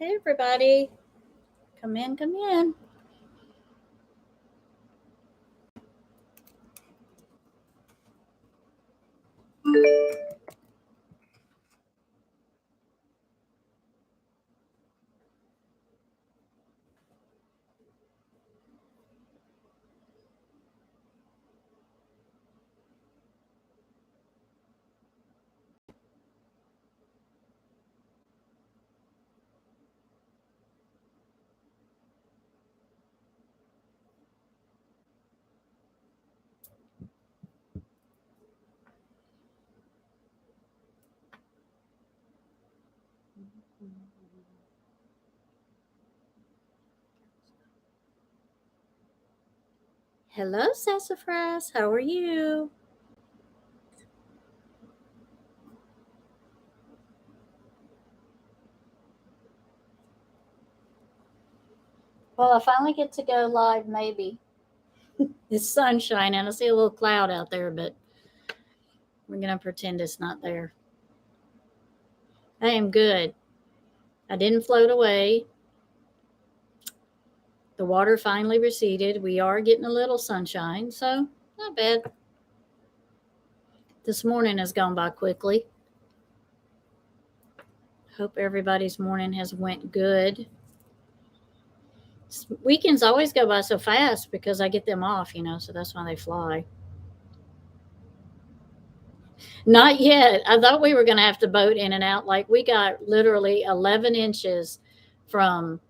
Hey, everybody. Come in, come in. Hello, Sassafras. How are you? Well, I finally get to go live, maybe. It's sunshine, and I see a little cloud out there, but we're going to pretend it's not there. I am good. I didn't float away. The water finally receded. We are getting a little sunshine, so not bad. This morning has gone by quickly. Hope everybody's morning has went good. Weekends always go by so fast because I get them off, so that's why they fly. Not yet. I thought we were going to have to boat in and out. Like we got literally 11 inches from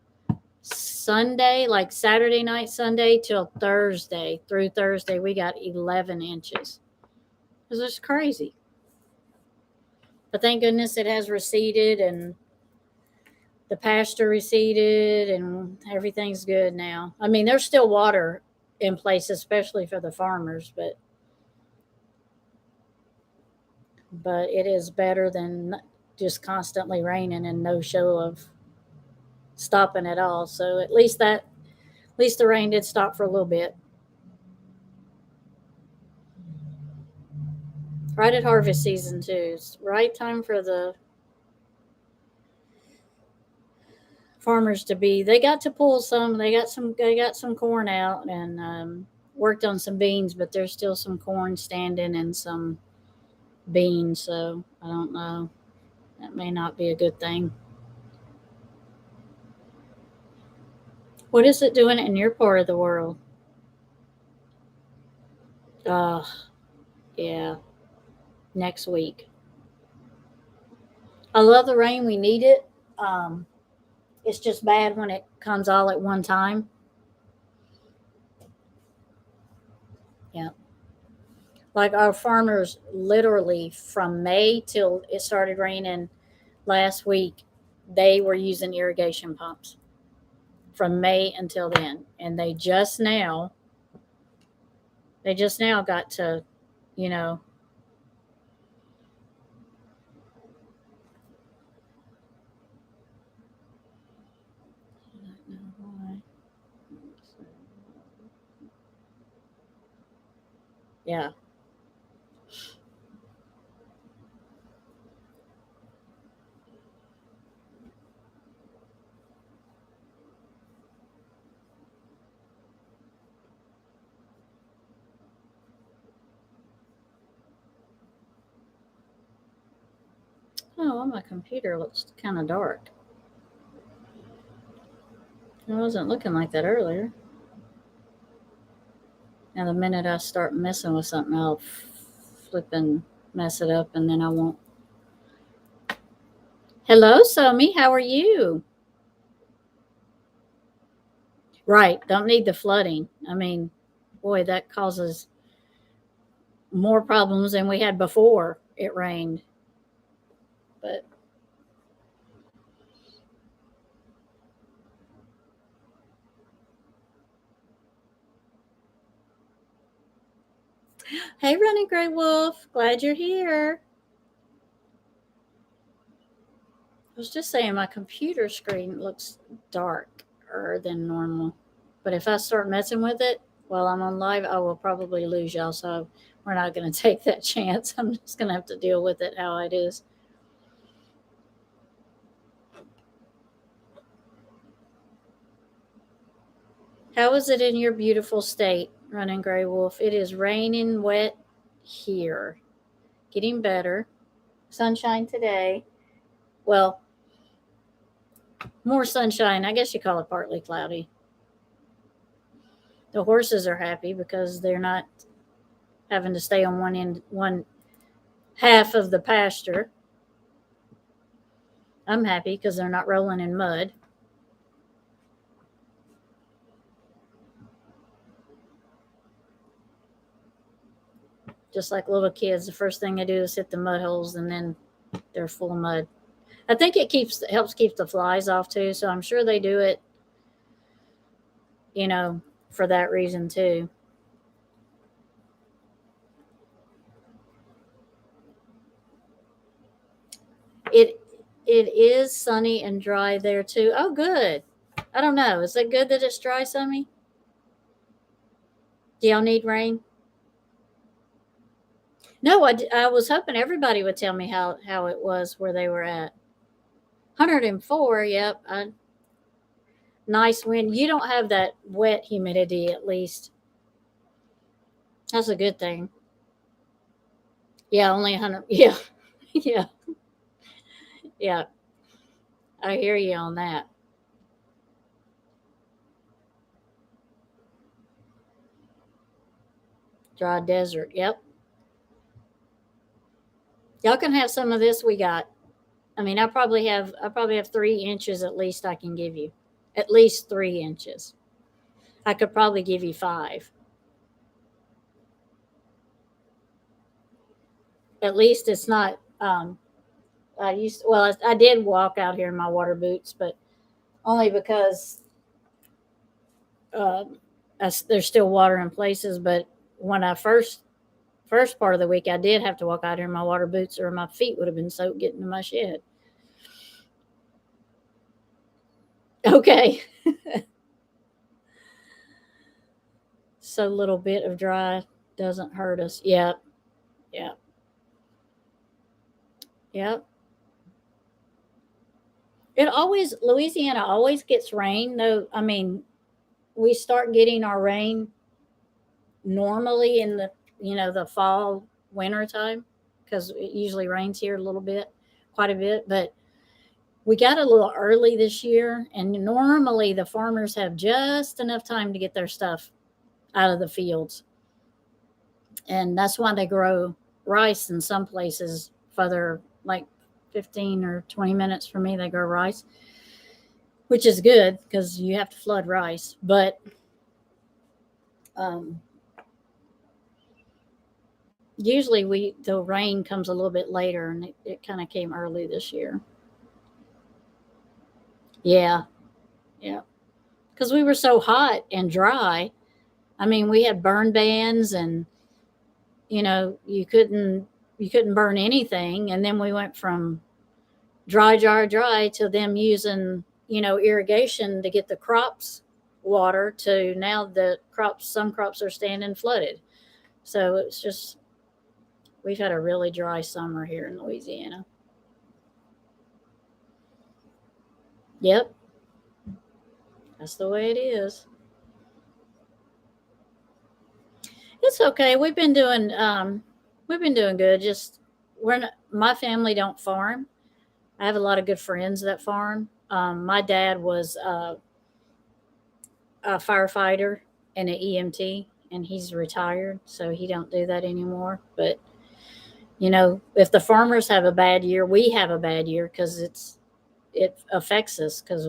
Sunday, like Saturday night, Sunday till Thursday. Through Thursday, we got 11 inches. It was just crazy. But thank goodness it has receded and the pasture receded and everything's good now. I mean, there's still water in place, especially for the farmers, but it is better than just constantly raining and no show of stopping at all. So at least the rain did stop for a little bit. Right at harvest season too. It's right time for the farmers to be. They got to pull some. They got some corn out and worked on some beans, but there's still some corn standing and some beans. So I don't know. That may not be a good thing. What is it doing in your part of the world? Uh, yeah, next week. I love the rain. We need it. Um, it's just bad when it comes all at one time. Yeah. Like our farmers, literally from May till it started raining last week, they were using irrigation pumps from May until then. And they just now got to, you know, yeah. Oh, well, my computer looks kind of dark. It wasn't looking like that earlier. Now, the minute I start messing with something, I'll flip and mess it up, and then I won't. Hello, Somi. How are you? Right. Don't need the flooding. I mean, boy, that causes more problems than we had before it rained. But hey, Running Gray Wolf. Glad you're here. I was just saying my computer screen looks darker than normal. But if I start messing with it while I'm on live, I will probably lose y'all. So we're not going to take that chance. I'm just going to have to deal with it how it is. How is it in your beautiful state, Running Gray Wolf? It is raining wet here. Getting better. Sunshine today. Well, more sunshine. I guess you call it partly cloudy. The horses are happy because they're not having to stay on one half of the pasture. I'm happy because they're not rolling in mud. Just like little kids, the first thing they do is hit the mud holes and then they're full of mud. I think it helps keep the flies off too, so I'm sure they do it, you know, for that reason too. It it is sunny and dry there too. Oh, good. I don't know. Is it good that it's dry, sunny? Do y'all need rain? No, I was hoping everybody would tell me how it was where they were at. 104. Yep. Nice wind. You don't have that wet humidity, at least. That's a good thing. Yeah, only 100. Yeah. Yeah. Yeah. I hear you on that. Dry desert. Yep. Y'all can have some of this we got. I mean, I probably have 3 inches at least I can give you. At least 3 inches. I could probably give you five. At least it's not. I did walk out here in my water boots, but only because um, there's still water in places. But when I first part of the week, I did have to walk out here in my water boots, or my feet would have been soaked getting to my shed. Okay, so little bit of dry doesn't hurt us. Yep, yep, yep. It always Louisiana always gets rain. No, I mean we start getting our rain normally in the fall winter time because it usually rains here a little bit, quite a bit. But we got a little early this year, and normally the farmers have just enough time to get their stuff out of the fields, and that's why they grow rice in some places further, like 15 or 20 minutes from me. They grow rice, which is good because you have to flood rice, but um, usually the rain comes a little bit later, and it kind of came early this year. Yeah, yeah, because we were so hot and dry. I mean, we had burn bans, and you couldn't burn anything, and then we went from dry to them using irrigation to get the crops water, to now the crops some crops are standing flooded. So it's just we've had a really dry summer here in Louisiana. Yep, that's the way it is. It's okay. We've been doing good. Just my family don't farm. I have a lot of good friends that farm. My dad was a firefighter and an EMT, and he's retired, so he don't do that anymore. But if the farmers have a bad year, we have a bad year because it affects us because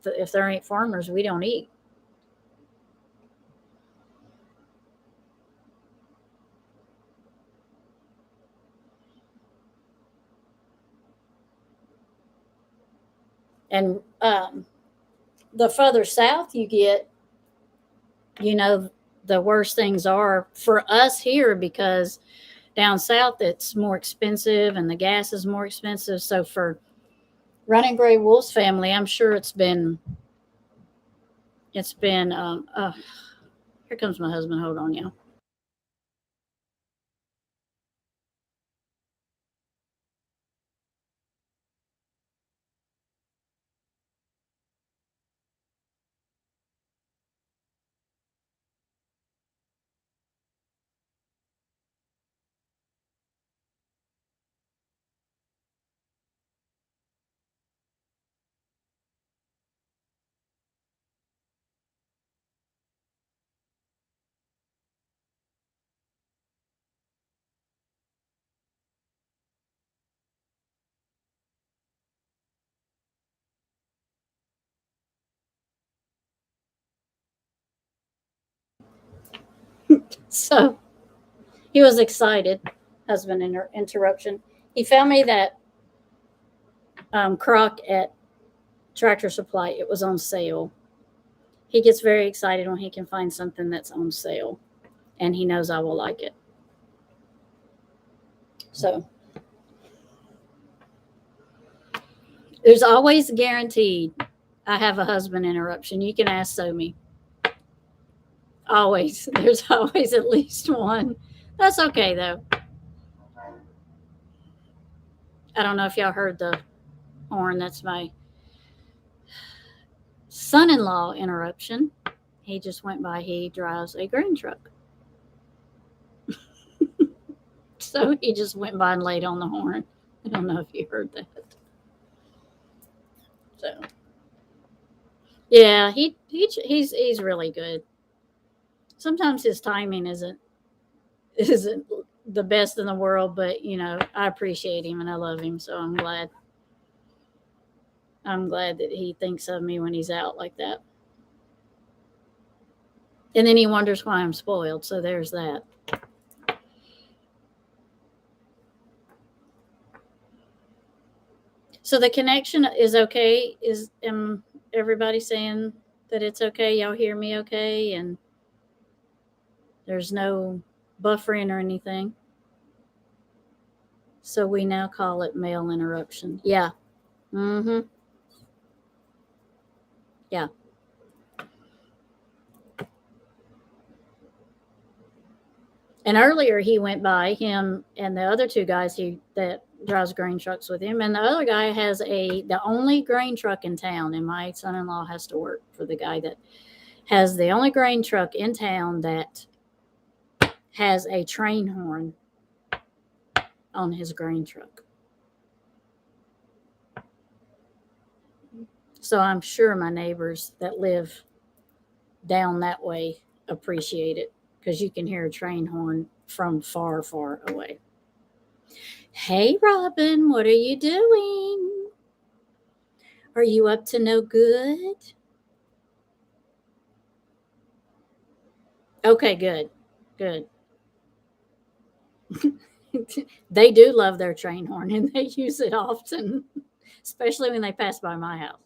if there ain't farmers, we don't eat. And the further south you get, you know, the worse things are for us here because down south it's more expensive and the gas is more expensive. So for Running Gray Wolf's family, I'm sure it's been. Here comes my husband. Hold on, y'all. So he was excited. Husband interruption. He found me that crock at Tractor Supply. It was on sale. He gets very excited when he can find something that's on sale, and he knows I will like it. So there's always guaranteed I have a husband interruption. You can ask Somi. Always. There's always at least one. That's okay, though. I don't know if y'all heard the horn. That's my son-in-law interruption. He just went by. He drives a grain truck. So he just went by and laid on the horn. I don't know if you heard that. So yeah, he's really good. Sometimes his timing isn't the best in the world, but I appreciate him and I love him, so I'm glad that he thinks of me when he's out like that. And then he wonders why I'm spoiled, so there's that. So the connection is okay? Am everybody saying that it's okay? Y'all hear me okay? And there's no buffering or anything? So we now call it mail interruption. Yeah. Mm-hmm. Yeah. And earlier he went by, him and the other two guys that drives grain trucks with him, and the other guy has the only grain truck in town, and my son-in-law has to work for the guy that has the only grain truck in town that has a train horn on his grain truck. So I'm sure my neighbors that live down that way appreciate it, because you can hear a train horn from far, far away. Hey, Robin, what are you doing? Are you up to no good? Okay, good. Good. They do love their train horn and they use it often, especially when they pass by my house.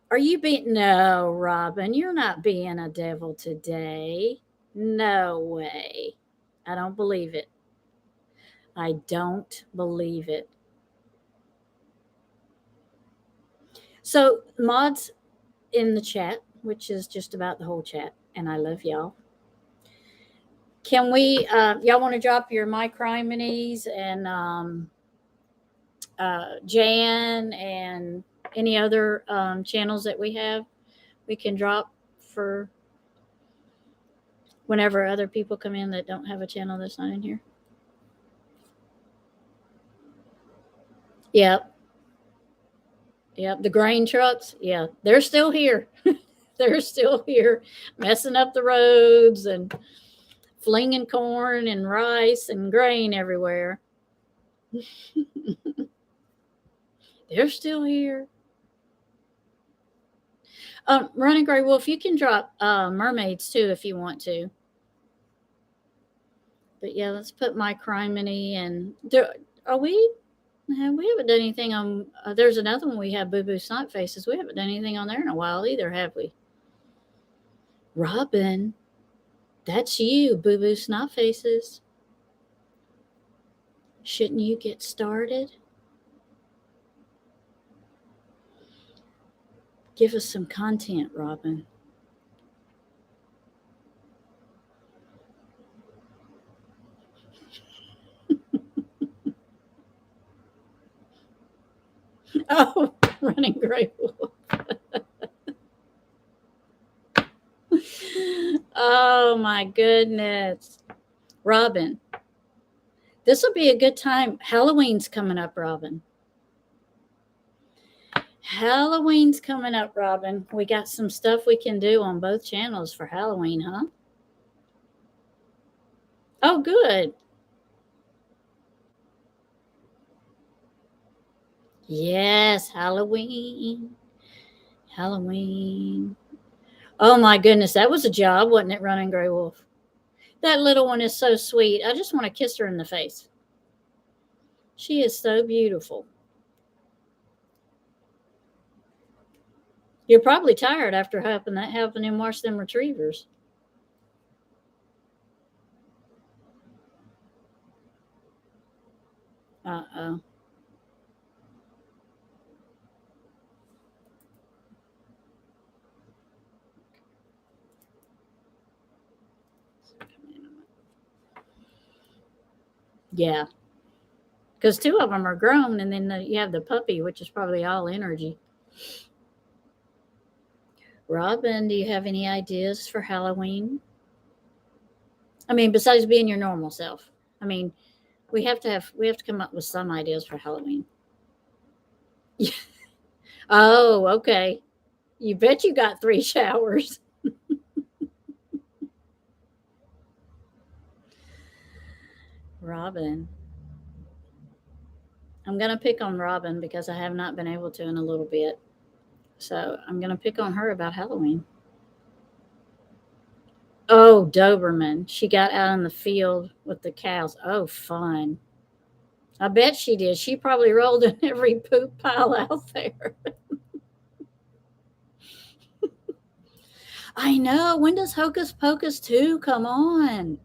Are you being? No, Robin, you're not being a devil today. No way. I don't believe it. I don't believe it. So, mods in the chat, which is just about the whole chat, and I love y'all. Can we, y'all want to drop your My Criminies and Jan and any other channels that we have? We can drop for whenever other people come in that don't have a channel that's not in here. Yep. Yep. The grain trucks. Yeah. They're still here. They're still here messing up the roads and flinging corn and rice and grain everywhere. They're still here. Running Gray Wolf, you can drop mermaids too if you want to. But yeah, let's put My Criminy and are we? We haven't done anything on. There's another one we have, Boo Boo Snot Faces. We haven't done anything on there in a while either, have we? Robin, that's you, Boo Boo Snot Faces. Shouldn't you get started? Give us some content, Robin. Oh, Running Gray Wolf. Oh my goodness. Robin, this will be a good time. Halloween's coming up, Robin. Halloween's coming up, Robin. We got some stuff we can do on both channels for Halloween, huh? Oh, good. Yes, Halloween. Halloween. Oh my goodness, that was a job, wasn't it, running Grey Wolf? That little one is so sweet. I just want to kiss her in the face. She is so beautiful. You're probably tired after helping him watch them retrievers. Uh-oh. Yeah. Because two of them are grown, and then you have the puppy, which is probably all energy. Robin, do you have any ideas for Halloween? I mean, besides being your normal self. I mean, we have to come up with some ideas for Halloween. Oh, okay. You bet you got 3 showers. Robin. I'm going to pick on Robin because I have not been able to in a little bit. So I'm going to pick on her about Halloween. Oh, Doberman. She got out in the field with the cows. Oh, fun. I bet she did. She probably rolled in every poop pile out there. I know. When does Hocus Pocus 2 come on?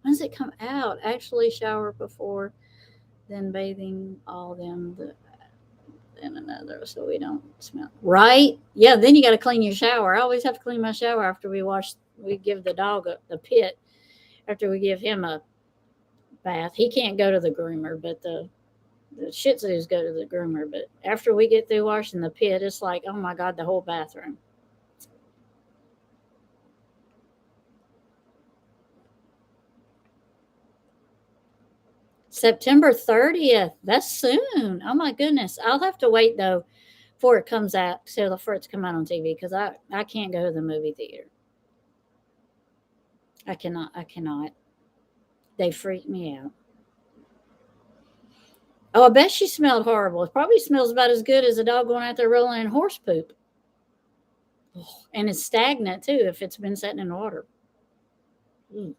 When does it come out? Actually, shower before, then bathing all them, then another, so we don't smell. Right? Yeah, then you got to clean your shower. I always have to clean my shower after we give the dog the pit, after we give him a bath. He can't go to the groomer, but the Shih Tzus go to the groomer. But after we get through washing the pit, it's like, oh my God, the whole bathroom. September 30th. That's soon. Oh my goodness. I'll have to wait though before it comes out, so for it to come out on TV, because I can't go to the movie theater. I cannot. I cannot. They freak me out. Oh, I bet she smelled horrible. It probably smells about as good as a dog going out there rolling in horse poop. Oh, and it's stagnant too if it's been sitting in water. Mm.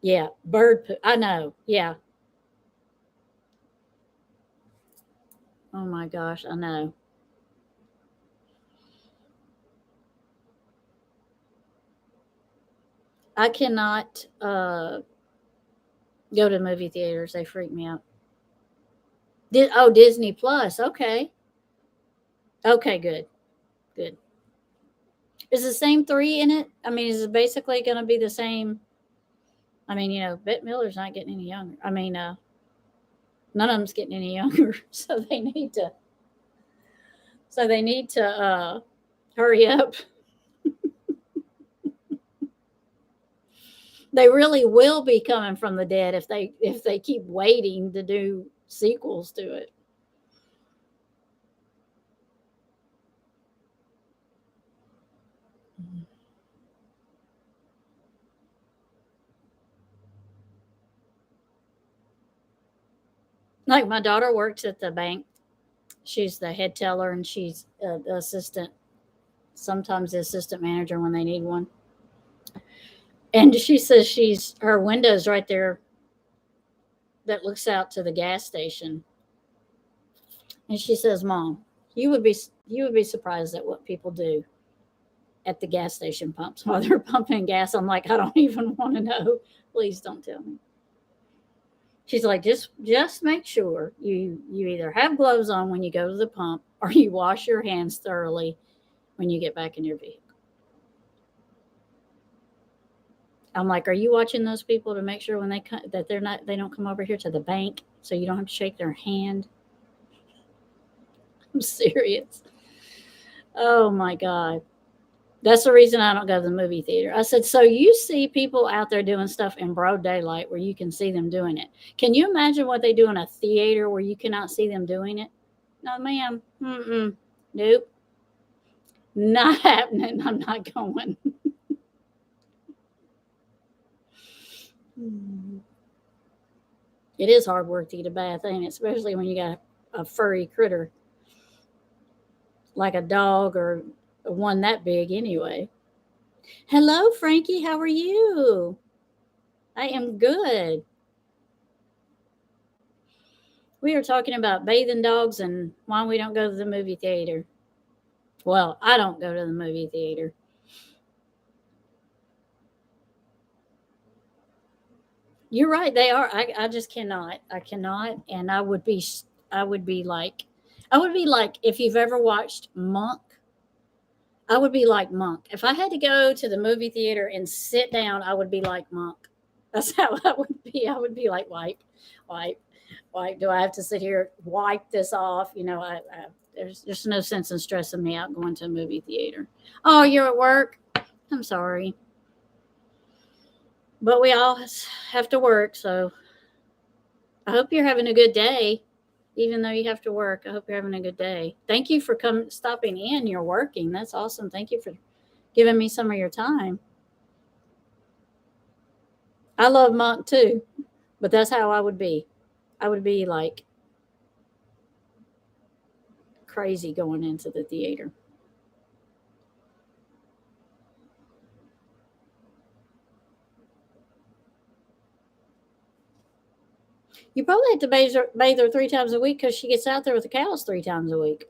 Yeah, bird poop. I know. Yeah. Oh my gosh, I know. I cannot go to movie theaters. They freak me out. Disney Plus. Okay. Okay, good. Good. Is the same 3 in it? I mean, is it basically going to be the same? I mean, Bette Miller's not getting any younger. I mean, none of them's getting any younger, so they need to hurry up. They really will be coming from the dead if they keep waiting to do sequels to it. Like my daughter works at the bank. She's the head teller, and she's the assistant, sometimes the assistant manager when they need one. And she says her window's right there that looks out to the gas station. And she says, "Mom, you would be surprised at what people do at the gas station pumps while they're pumping gas." I'm like, I don't even want to know. Please don't tell me. She's like, just make sure you either have gloves on when you go to the pump, or you wash your hands thoroughly when you get back in your vehicle. I'm like, are you watching those people to make sure when they come that they don't come over here to the bank so you don't have to shake their hand? I'm serious. Oh my God. That's the reason I don't go to the movie theater. I said, so you see people out there doing stuff in broad daylight where you can see them doing it. Can you imagine what they do in a theater where you cannot see them doing it? No, ma'am. Mm-mm. Nope. Not happening. I'm not going. It is hard work to eat a bath, ain't it? Especially when you got a furry critter. like a dog or one that big anyway. Hello, Frankie. How are you? I am good. We are talking about bathing dogs and why we don't go to the movie theater. Well, I don't go to the movie theater. You're right. They are. I just cannot. I cannot. And I would be like, I would be like, if you've ever watched Monk, I would be like Monk. If I had to go to the movie theater and sit down, I would be like Monk. That's how I would be. I would be like, wipe, wipe. Do I have to sit here, wipe this off? There's no sense in stressing me out going to a movie theater. Oh, you're at work? I'm sorry. But we all have to work, so I hope you're having a good day, even though you have to work. I hope you're having a good day. Thank you for stopping in. You're working. That's awesome. Thank you for giving me some of your time. I love Monk too, but that's how I would be. I would be like crazy going into the theater. You probably have to bathe her 3 times a week because she gets out there with the cows 3 times a week.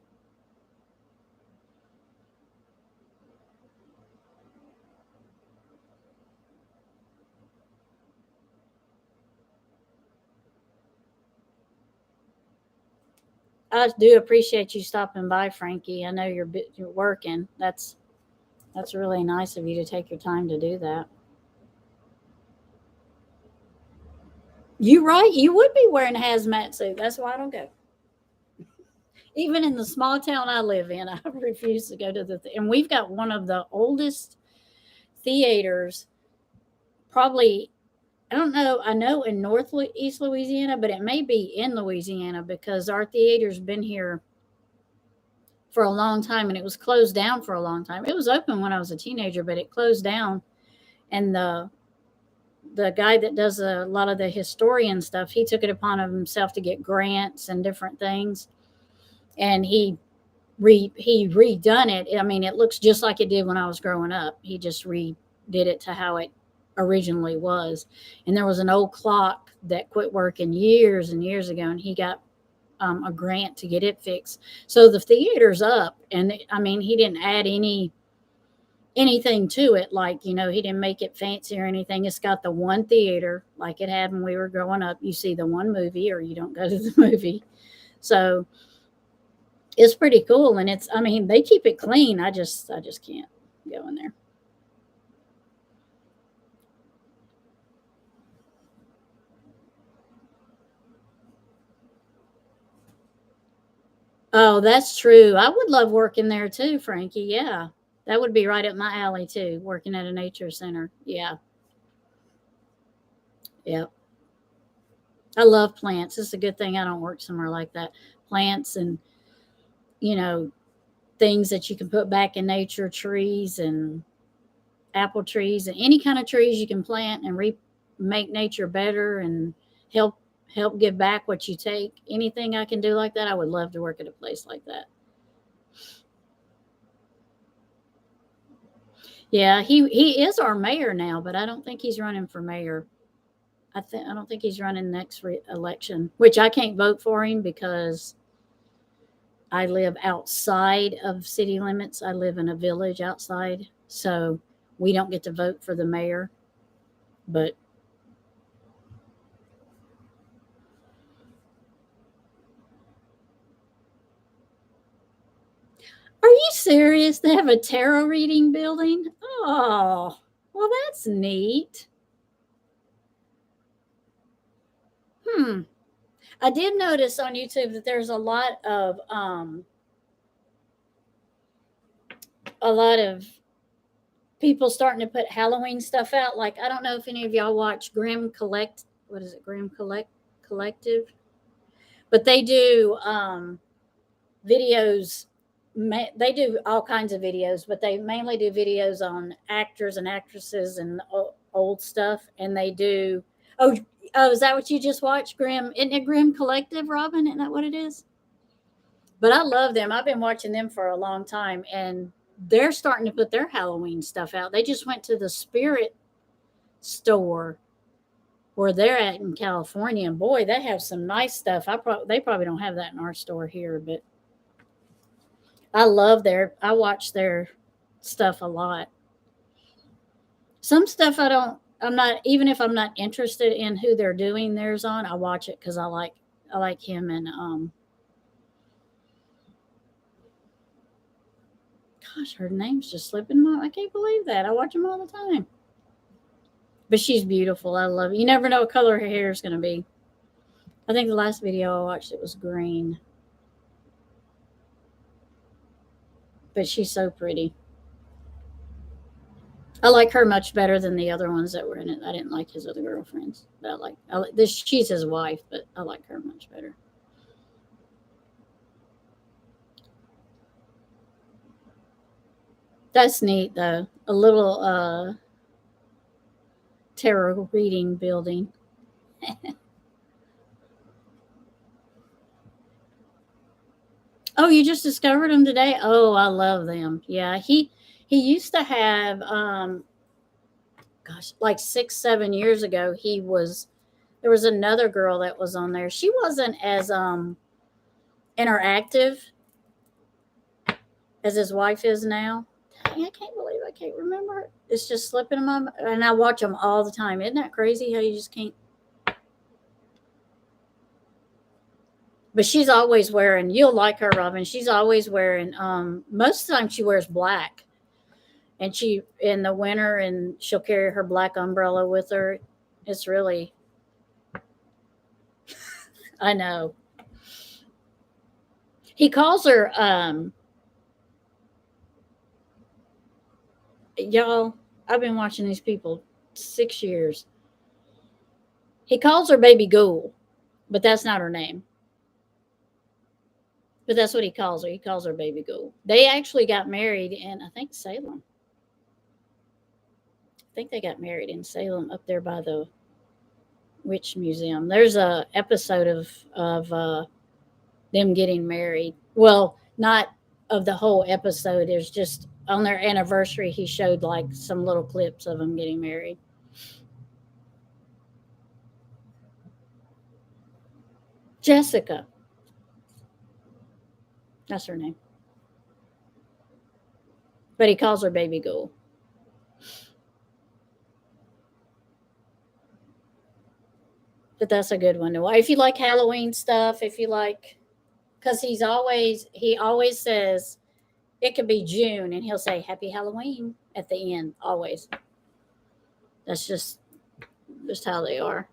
I do appreciate you stopping by, Frankie. I know you're working. That's really nice of you to take your time to do that. You right. You would be wearing a hazmat suit. That's why I don't go. Even in the small town I live in, I refuse to go to and we've got one of the oldest theaters, probably. I don't know. I know in Northeast Louisiana, but it may be in Louisiana because our theater's been here for a long time and it was closed down for a long time. It was open when I was a teenager, but it closed down. And the guy that does a lot of the historian stuff, he took it upon himself to get grants and different things, and he redone it. I mean, it looks just like it did when I was growing up. He just redid it to how it originally was. And there was an old clock that quit working years and years ago, and he got a grant to get it fixed. So the theater's up, and I mean, he didn't add anything to it. Like, he didn't make it fancy or anything. It's got the one theater like it had when we were growing up. You see the one movie or you don't go to the movie. So it's pretty cool. And I mean, they keep it clean. I just can't go in there. Oh, that's true. I would love working there too, Frankie. Yeah. That would be right up my alley too, working at a nature center. Yeah. Yeah. I love plants. It's a good thing I don't work somewhere like that. Plants and, you know, things that you can put back in nature, trees and apple trees and any kind of trees you can plant and make nature better and help give back what you take. Anything I can do like that, I would love to work at a place like that. Yeah, he is our mayor now, but I don't think he's running for mayor. I don't think he's running next election, which I can't vote for him because I live outside of city limits. I live in a village outside, so we don't get to vote for the mayor. But are you serious? They have a tarot reading building? Oh, well, that's neat. Hmm. I did notice on YouTube that there's a lot of people starting to put Halloween stuff out. Like, I don't know if any of y'all watch Grim Collect. What is it? Grim Collective. But they do videos. They do all kinds of videos, but they mainly do videos on actors and actresses and old stuff. And they do. Oh, oh, is that what you just watched? Grim, isn't it Grim Collective, Robin? Isn't that what it is? But I love them. I've been watching them for a long time, and they're starting to put their Halloween stuff out. They just went to the Spirit store where they're at in California, and boy, they have some nice stuff. They probably don't have that in our store here, but I watch their stuff a lot. Some stuff I'm not, even if I'm not interested in who they're doing theirs on, I watch it because I like him and gosh, her name's just slipping my. I can't believe that. I watch them all the time. But she's beautiful. I love it. You never know what color her hair is going to be. I think the last video I watched it was green. But she's so pretty. I like her much better than the other ones that were in it. I didn't like his other girlfriends, but I like this. She's his wife, but I like her much better. That's neat though. A little tarot reading building. Oh, you just discovered him today? Oh, I love them. Yeah, he used to have gosh, like 6, 7 years ago, there was another girl that was on there. She wasn't as interactive as his wife is now. Dang, I can't believe I can't remember. It's just slipping in my mind. And I watch them all the time. Isn't that crazy how you just can't? But she's always wearing, you'll like her, Robin. She's always wearing, most of the time she wears black. And she, in the winter, and she'll carry her black umbrella with her. It's really, I know. He calls her, y'all, I've been watching these people 6 years. He calls her Baby Ghoul, but that's not her name. But that's what he calls her. He calls her Baby Ghoul. They actually got married in, I think, Salem. I think they got married in Salem up there by the Witch Museum. There's a episode of them getting married. Well, not of the whole episode. There's just on their anniversary. He showed like some little clips of them getting married. Jessica. That's her name. But he calls her Baby Ghoul. But that's a good one to watch. If you like Halloween stuff, if you like, because he always says it could be June and he'll say Happy Halloween at the end, always. That's just how they are.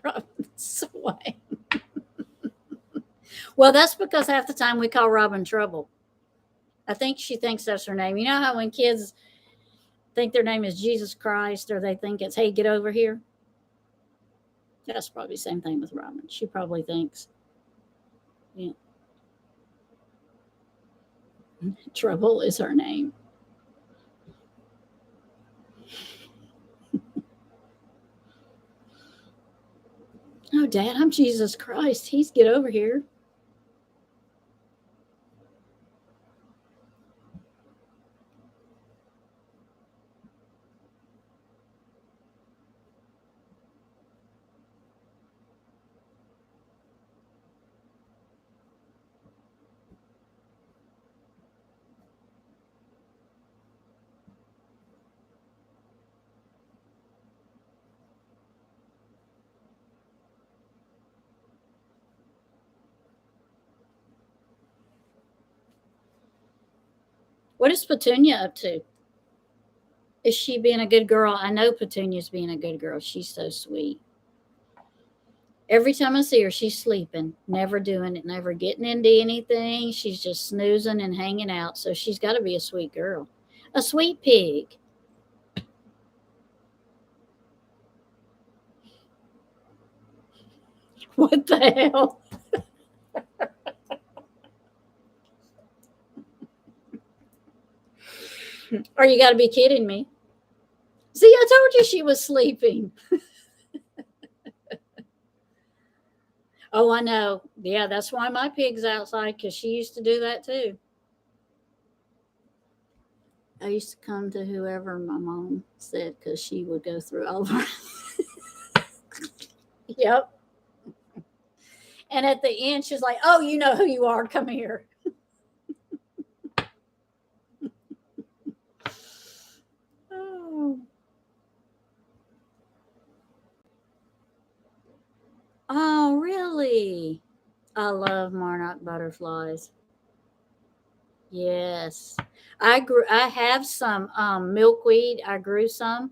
Robin Swain. Well, that's because half the time we call Robin Trouble. I think she thinks that's her name. You know how when kids think their name is Jesus Christ or they think it's, hey, get over here? That's probably the same thing with Robin. She probably thinks, yeah, Trouble is her name. Oh, Dad, I'm Jesus Christ. He's get over here. What is Petunia up to? Is she being a good girl? I know Petunia's being a good girl. She's so sweet. Every time I see her, she's sleeping, never doing it, never getting into anything. She's just snoozing and hanging out. So she's got to be a sweet girl, a sweet pig. What the hell? Or you got to be kidding me. See, I told you she was sleeping. Oh, I know. Yeah, that's why my pig's outside, because she used to do that too. I used to come to whoever my mom said because she would go through all of her. Yep. And at the end, she's like, "Oh, you know who you are. Come here." Oh, oh, really? I love monarch butterflies. Yes, I grew. I have some milkweed. I grew some,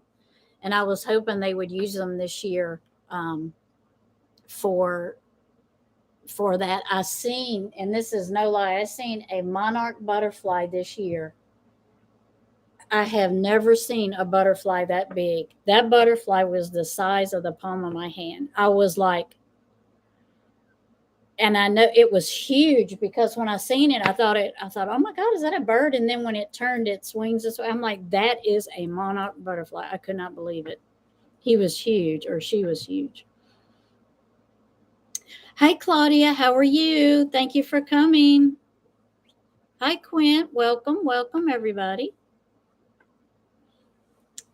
and I was hoping they would use them this year um, for that. I seen, and this is no lie, I seen a monarch butterfly this year. I have never seen a butterfly that big. That butterfly was the size of the palm of my hand. I was like, and I know it was huge because when I seen it, I thought, oh my God, is that a bird? And then when it turned its wings this way, I'm like, that is a monarch butterfly. I could not believe it. He was huge, or she was huge. Hi, Claudia. How are you? Thank you for coming. Hi, Quint. Welcome, welcome, everybody.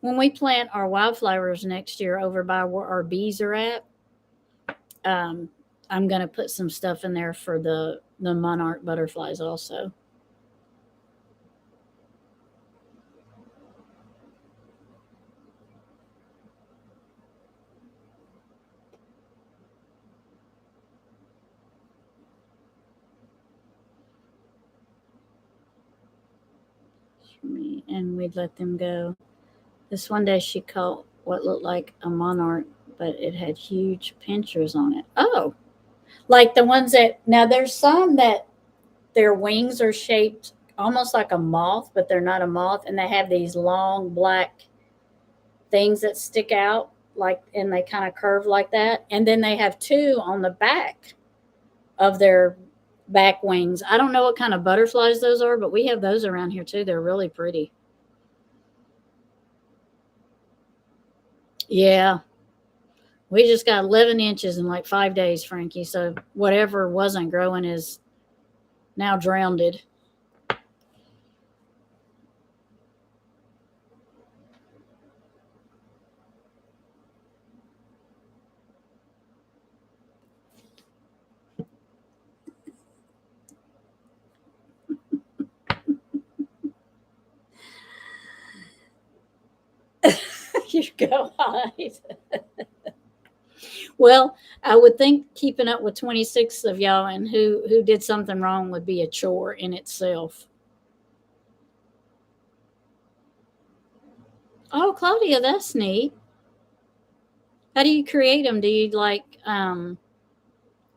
When we plant our wildflowers next year over by where our bees are at, um, I'm going to put some stuff in there for the monarch butterflies also. For me, and we'd let them go. This one day she caught what looked like a monarch, but it had huge pinchers on it. Oh, like the ones that now there's some that their wings are shaped almost like a moth, but they're not a moth, and they have these long black things that stick out like, and they kind of curve like that. And then they have two on the back of their back wings. I don't know what kind of butterflies those are, but we have those around here too. They're really pretty. Yeah. We just got 11 inches in like 5 days, Frankie. So whatever wasn't growing is now drowned. You go hide. Well, I would think keeping up with 26 of y'all and who did something wrong would be a chore in itself. Oh, Claudia, that's neat. How do you create them? Do you like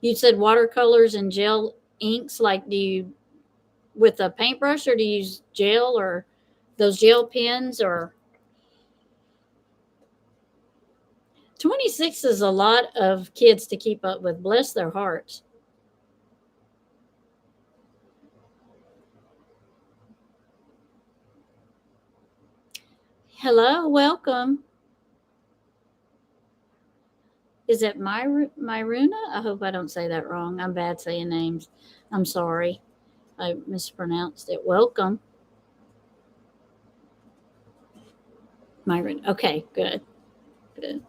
you said watercolors and gel inks, like do you with a paintbrush, or do you use gel or those gel pens, or 26 is a lot of kids to keep up with, bless their hearts. Hello, welcome. Is it Myruna? I hope I don't say that wrong. I'm bad saying names. I'm sorry. I mispronounced it. Welcome. Myron. Okay, good. Good.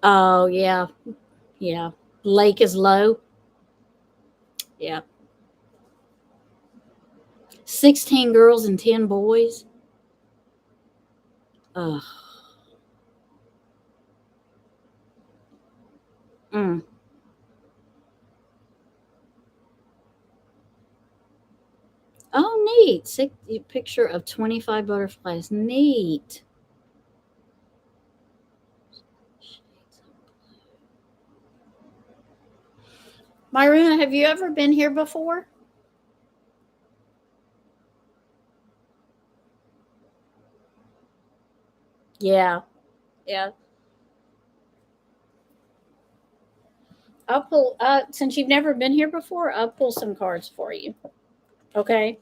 Oh, yeah. Yeah. Lake is low. Yeah. 16 girls and 10 boys. Ugh. Mm. Oh, neat. Picture of 25 butterflies. Neat. Myruna, have you ever been here before? Yeah. Yeah. I'll pull, since you've never been here before, I'll pull some cards for you. Okay.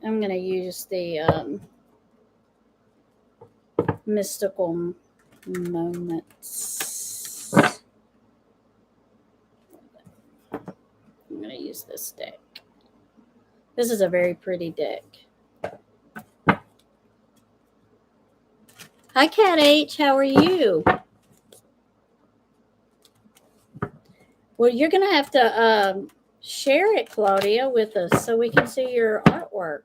I'm going to use the mystical moments. I'm going to use this deck. This is a very pretty deck. Hi, Cat H. How are you? Well, you're going to have to share it, Claudia, with us so we can see your artwork.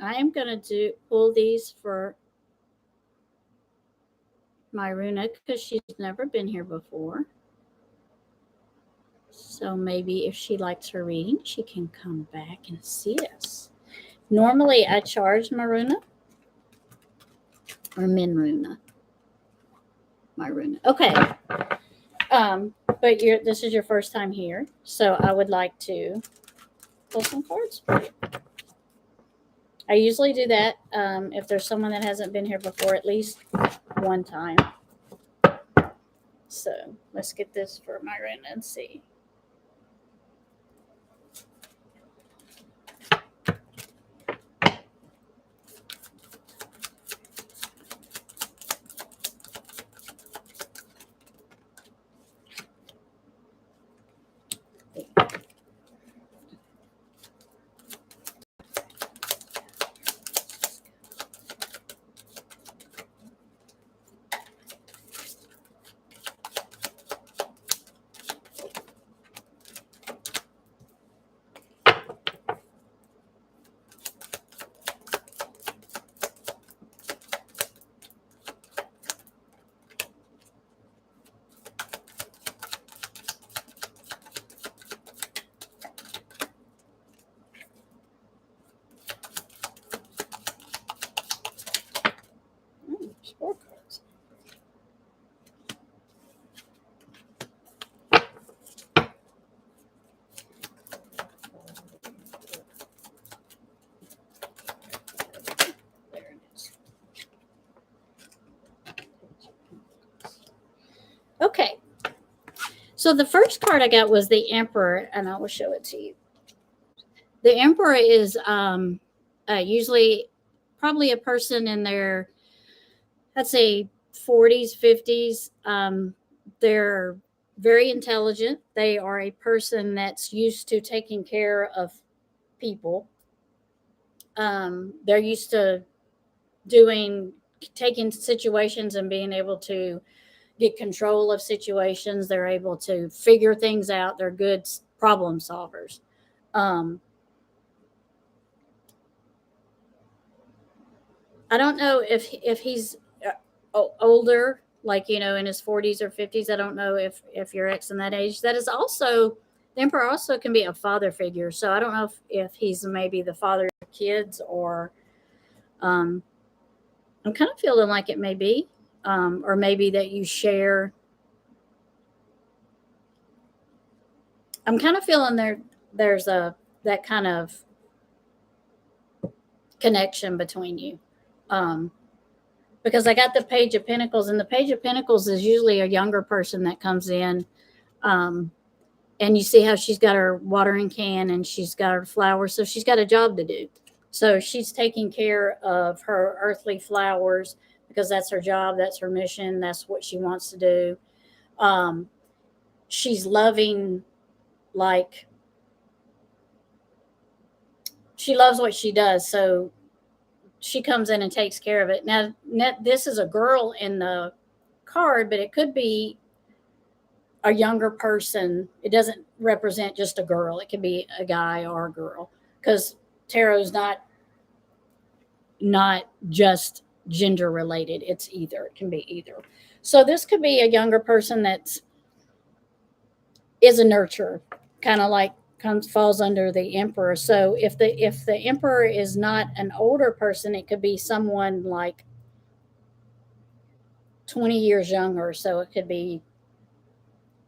I am going to pull these for Myruna because she's never been here before. So maybe if she likes her reading, she can come back and see us. Normally, I charge Myruna or Myruna. Okay. But this is your first time here, so I would like to pull some cards for you. I usually do that if there's someone that hasn't been here before at least one time. So let's get this for Myruna and see. Scorecards. There it is. Okay. So the first card I got was the Emperor, and I will show it to you. The Emperor is usually probably a person in their, I'd say, 40s, 50s. They're very intelligent. They are a person that's used to taking care of people. They're used to taking situations and being able to get control of situations. They're able to figure things out. They're good problem solvers. I don't know if he's older, like, in his 40s or 50s. I don't know if your ex in that age. That is also, the Emperor also can be a father figure. So I don't know if he's maybe the father of kids, or I'm kind of feeling like it may be, or maybe that you share. I'm kind of feeling there's that kind of connection between you. Because I got the Page of Pentacles, and the Page of Pentacles is usually a younger person that comes in. And you see how she's got her watering can and she's got her flowers. So she's got a job to do. So she's taking care of her earthly flowers because that's her job. That's her mission. That's what she wants to do. She's loving, like, she loves what she does. So she comes in and takes care of it. Now, this is a girl in the card, but it could be a younger person. It doesn't represent just a girl. It could be a guy or a girl, because tarot's not just gender related. It's either. It can be either. So this could be a younger person is a nurturer, kind of like falls under the Emperor. So if the Emperor is not an older person, it could be someone like 20 years younger. So it could be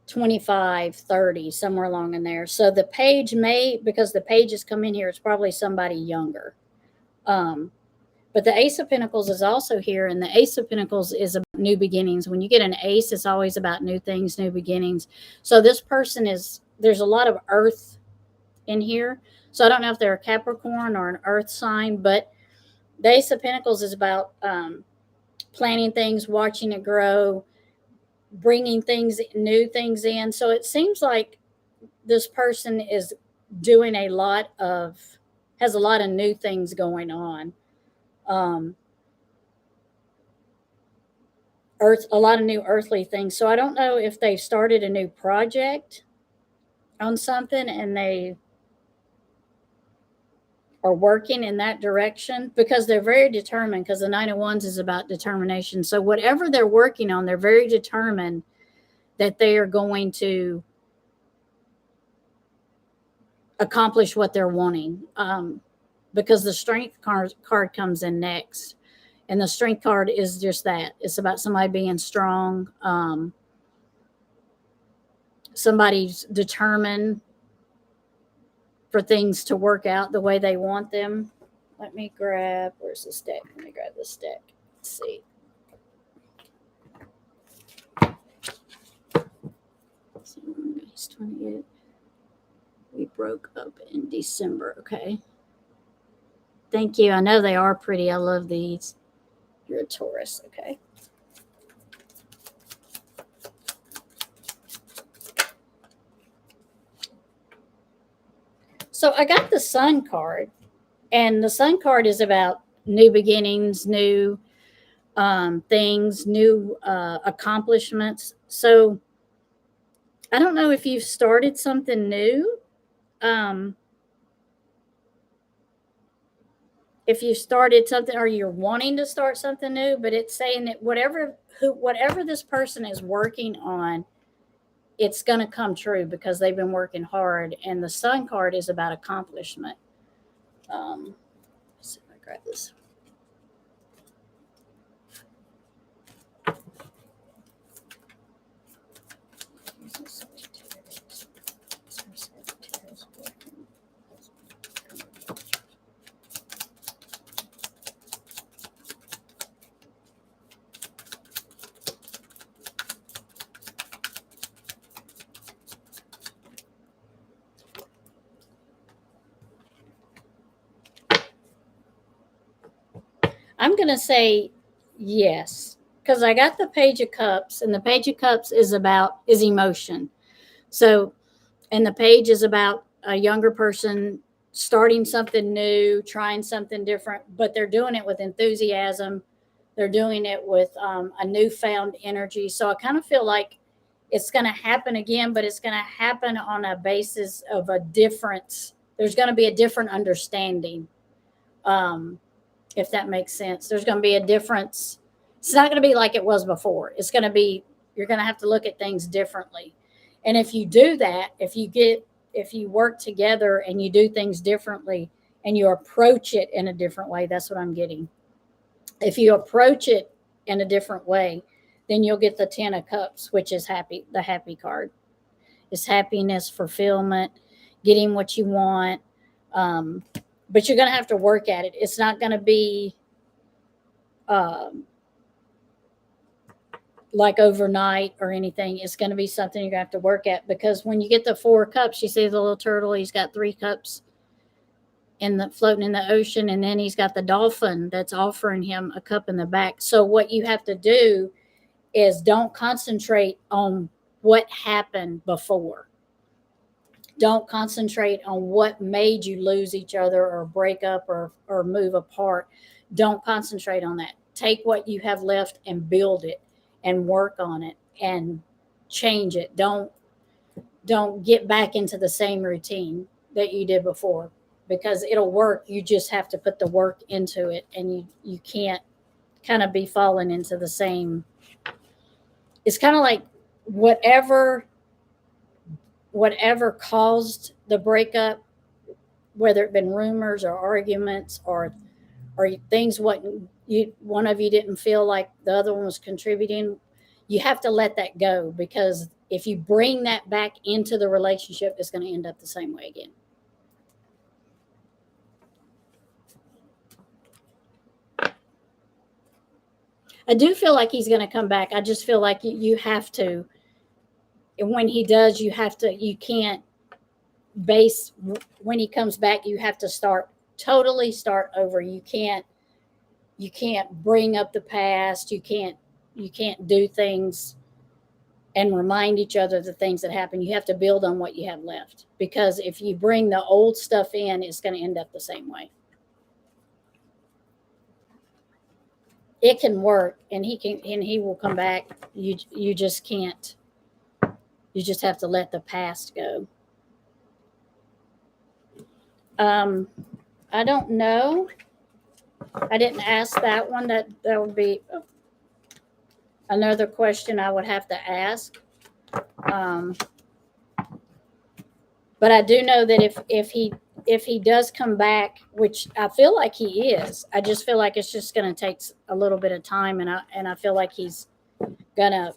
25, 30, somewhere along in there. So the page may, because the pages come in here, it's probably somebody younger. But the Ace of Pentacles is also here, and the Ace of Pentacles is about new beginnings. When you get an ace, it's always about new things, new beginnings. So this person is, there's a lot of earth in here. So I don't know if they're a Capricorn or an earth sign, but the Ace of Pentacles is about planting things, watching it grow, bringing things, new things in. So it seems like this person is doing a lot of, has a lot of new things going on. A lot of new earthly things. So I don't know if they've started a new project on something and they are working in that direction, because they're very determined, because the Nine of Wands is about determination. So whatever they're working on, they're very determined that they are going to accomplish what they're wanting, because the Strength card comes in next. And the Strength card is just that. It's about somebody being strong. Somebody's determined for things to work out the way they want them. Let me grab, where's this deck? Let me grab this deck. Let's see. He's 28. We broke up in December. Okay. Thank you. I know they are pretty. I love these. You're a Taurus. Okay. So I got the Sun card, and the Sun card is about new beginnings, new things, new accomplishments. So I don't know if you've started something new. If you started something, or you're wanting to start something new, but it's saying that whatever this person is working on, it's going to come true because they've been working hard. And the Sun card is about accomplishment. Let's see if I grab this. I'm going to say yes, because I got the Page of Cups, and the Page of Cups is emotion. So, and the page is about a younger person starting something new, trying something different, but they're doing it with enthusiasm. They're doing it with a newfound energy. So I kind of feel like it's going to happen again, but it's going to happen on a basis of a difference. There's going to be a different understanding. If that makes sense. There's going to be a difference. It's not going to be like it was before. It's going to be, you're going to have to look at things differently. And if you do that, if you work together and you do things differently and you approach it in a different way, that's what I'm getting. If you approach it in a different way, then you'll get the 10 of Cups, which is happy. The happy card. It's happiness, fulfillment, getting what you want. But you're going to have to work at it. It's not going to be like overnight or anything. It's going to be something you're going to have to work at, because when you get the 4 cups, you see the little turtle, he's got 3 cups floating in the ocean, and then he's got the dolphin that's offering him a cup in the back. So what you have to do is don't concentrate on what happened before. Don't concentrate on what made you lose each other or break up or move apart. Don't concentrate on that. Take what you have left and build it and work on it and change it. Don't get back into the same routine that you did before, because it'll work. You just have to put the work into it, and you can't kind of be falling into the same. It's kind of like whatever caused the breakup, whether it been rumors or arguments or things wasn't one of you didn't feel like the other one was contributing, you have to let that go, because if you bring that back into the relationship, it's going to end up the same way again. I do feel like he's going to come back. I just feel like you have to, and when he does, you can't base, when he comes back, you have to totally start over. You can't bring up the past. You can't do things and remind each other the things that happened. You have to build on what you have left, because if you bring the old stuff in, it's going to end up the same way. It can work, and he will come back. You just can't. You just have to let the past go. I don't know. I didn't ask that one. That would be another question I would have to ask. But I do know that if he does come back, which I feel like he is, I just feel like it's just going to take a little bit of time, and I feel like he's gonna.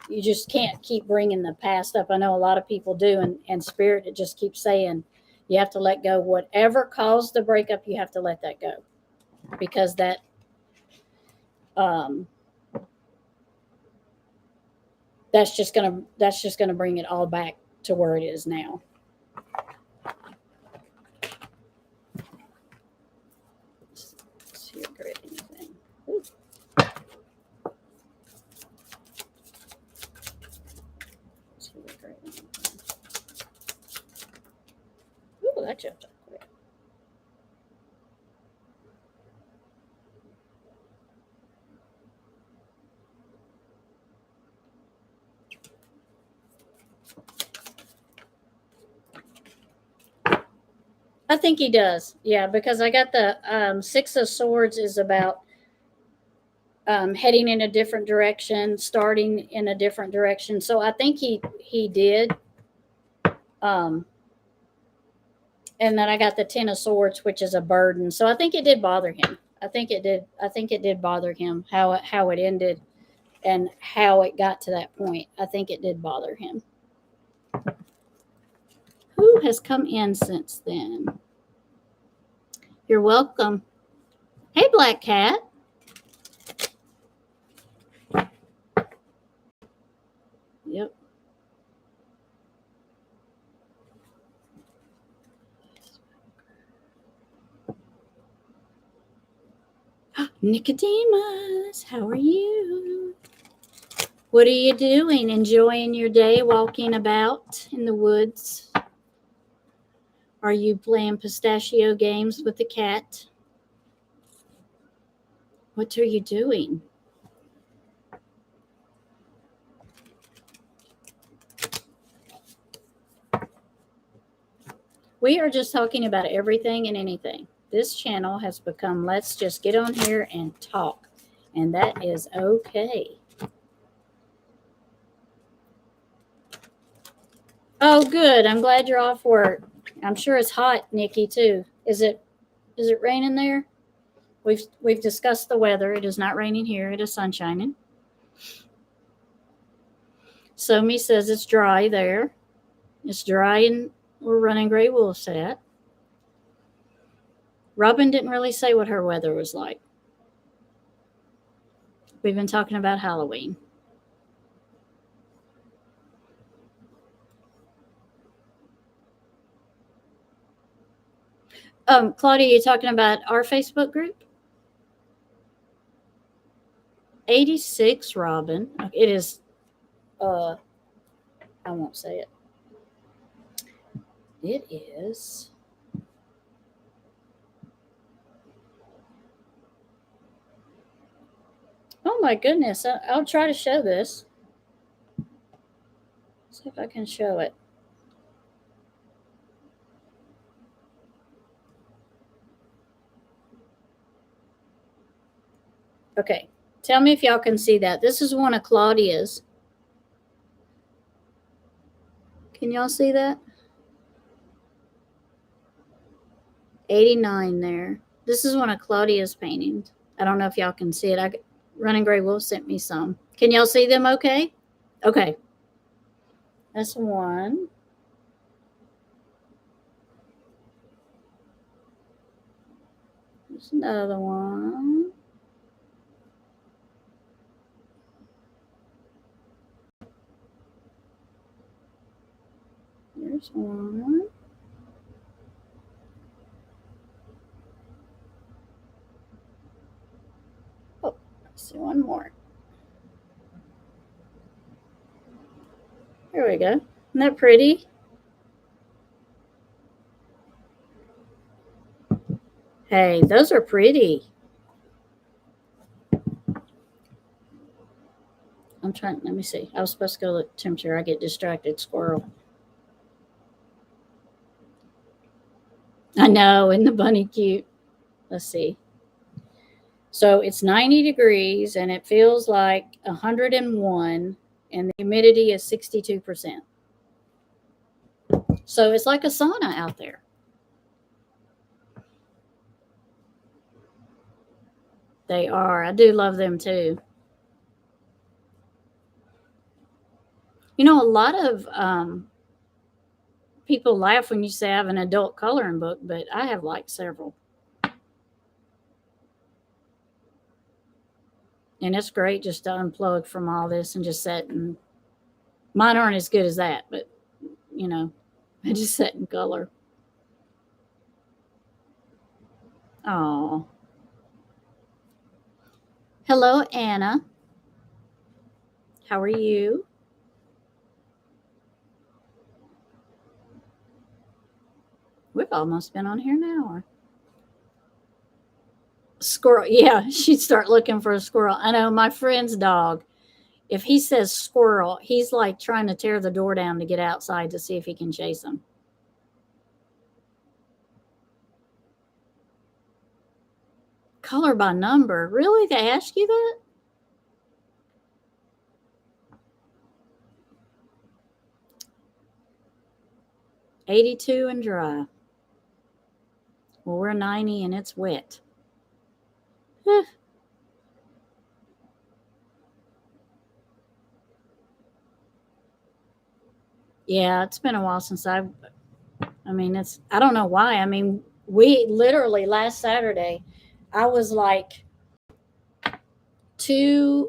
You just can't keep bringing the past up. I know a lot of people do, and Spirit, it just keeps saying you have to let go. Whatever caused the breakup, you have to let that go, because that's just gonna bring it all back to where it is now. Let's see if I read anything. Ooh. Ooh, that jumped up quick. I think he does. Yeah, because I got the Six of Swords is about heading in a different direction, starting in a different direction. So I think he did. And then I got the Ten of Swords, which is a burden. So I think it did bother him. I think it did bother him how it ended and how it got to that point. I think it did bother him. Who has come in since then? You're welcome. Hey, Black Cat. Yep. Nicodemus, how are you? What are you doing? Enjoying your day walking about in the woods? Are you playing pistachio games with the cat? What are you doing? We are just talking about everything and anything. This channel has become let's just get on here and talk. And that is okay. Oh, good. I'm glad you're off work. I'm sure it's hot, Nikki, too. Is it raining there? We've discussed the weather. It is not raining here. It is sunshining. Somi says it's dry there. It's dry, and we're running gray wool set. Robin didn't really say what her weather was like. We've been talking about Halloween. Claudia, you talking about our Facebook group? 86, Robin. It is, I won't say it. It is. Oh my goodness. I'll try to show this. See if I can show it. Okay. Tell me if y'all can see that. This is one of Claudia's. Can y'all see that? 89 there. This is one of Claudia's paintings. I don't know if y'all can see it. Running Gray Wolf sent me some. Can y'all see them okay? Okay. That's one. There's another one. There's one. Oh, let's see one more. There we go. Isn't that pretty? Hey, those are pretty. I'm trying, let me see. I was supposed to go look at temperature. I get distracted. Squirrel. I know, and the bunny cute. Let's see. So it's 90 degrees and it feels like 101 and the humidity is 62%. So it's like a sauna out there. They are. I do love them too. You know, a lot of people laugh when you say I have an adult coloring book, but I have like several. And it's great just to unplug from all this and just sit and mine aren't as good as that, but you know, I just sit in color. Oh. Hello, Anna. How are you? We've almost been on here an hour. Squirrel. Yeah, she'd start looking for a squirrel. I know my friend's dog. If he says squirrel, he's like trying to tear the door down to get outside to see if he can chase him. Color by number. Really? They ask you that? "82 and dry." Well, we're 90 and it's wet. Yeah, it's been a while since I mean, I don't know why. I mean, we literally last Saturday, I was like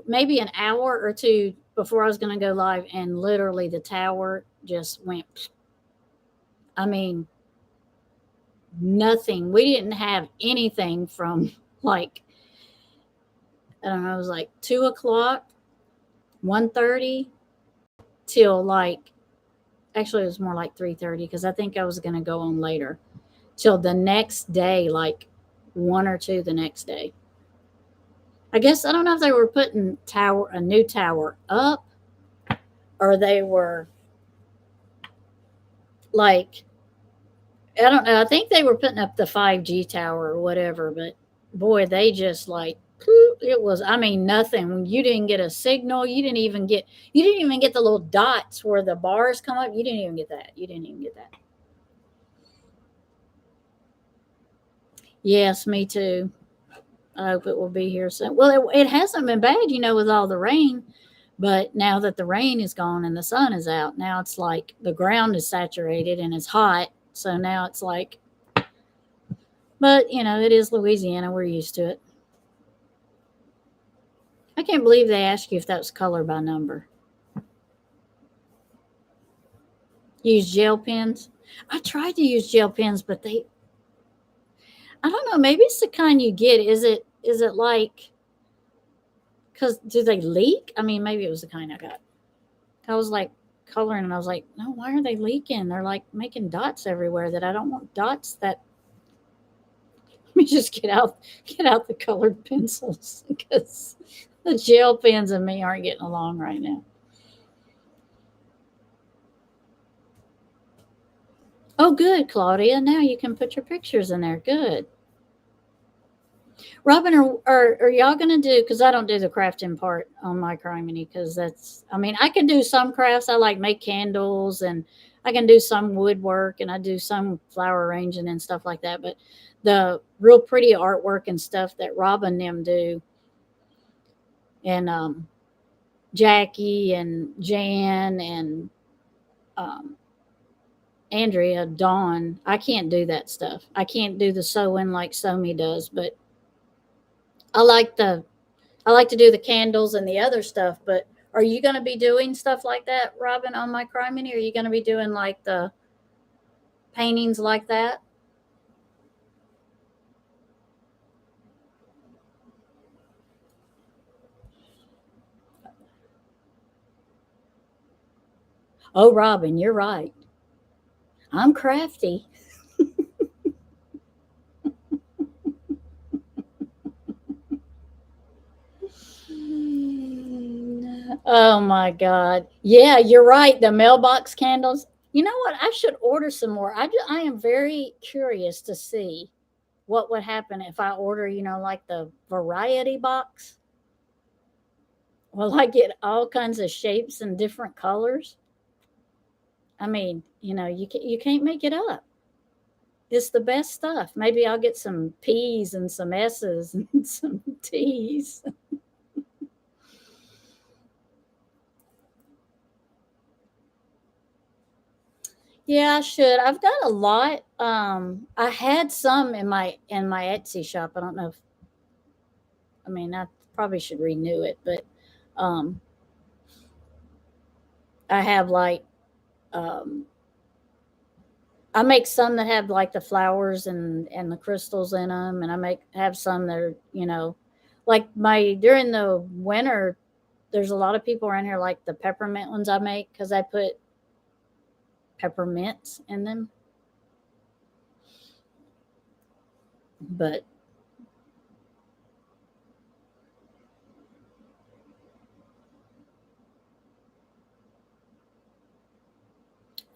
maybe an hour or two before I was going to go live, and literally the tower just went. I mean, nothing. We didn't have anything from like, I don't know, it was like 2 o'clock, 1:30 till like, actually, it was more like 3:30 because I think I was going to go on later till the next day, like 1 or 2 the next day. I guess I don't know if they were putting a new tower up or they were like, I don't know. I think they were putting up the 5G tower or whatever, but boy, they just like it was, I mean, nothing. You didn't get a signal. You didn't even get the little dots where the bars come up. You didn't even get that. You didn't even get that. Yes, me too. I hope it will be here soon. Well, it hasn't been bad, with all the rain. But now that the rain is gone and the sun is out, now it's like the ground is saturated and it's hot. So now it's like, but it is Louisiana. We're used to it. I can't believe they asked you if that was color by number. Use gel pens. I tried to use gel pens, but I don't know. Maybe it's the kind you get. Is it like, because do they leak? I mean, maybe it was the kind I got. I was like coloring and I was like, no, why are they leaking? They're like making dots everywhere that I don't want dots that. Let me just get out the colored pencils because the gel pens and me aren't getting along right now. Oh, good, Claudia. Now you can put your pictures in there. Good. Robin, are y'all going to do, because I don't do the crafting part on my Criminy, because I can do some crafts. I like make candles and I can do some woodwork and I do some flower arranging and stuff like that. But the real pretty artwork and stuff that Rob and them do, and Jackie and Jan and um, Andrea, Dawn, I can't do that stuff. I can't do the sewing like Somi does, but I like the I like to do the candles and the other stuff. But are you going to be doing stuff like that, Robin, on My Crime Mini? Are you going to be doing like the paintings like that? Oh, Robin, you're right. I'm crafty. Oh my God. Yeah, you're right. The mailbox candles. You know what? I should order some more. I am very curious to see what would happen if I order, like the variety box. Will I get all kinds of shapes and different colors? I mean, you can't make it up. It's the best stuff. Maybe I'll get some P's and some S's and some T's. Yeah, I should. I've got a lot. I had some in my Etsy shop. I don't know if I mean I probably should renew it, but um I have like um I make some that have like the flowers and the crystals in them, and I make have some that are like my during the winter. There's a lot of people around here like the peppermint ones I make because I put peppermints in them. But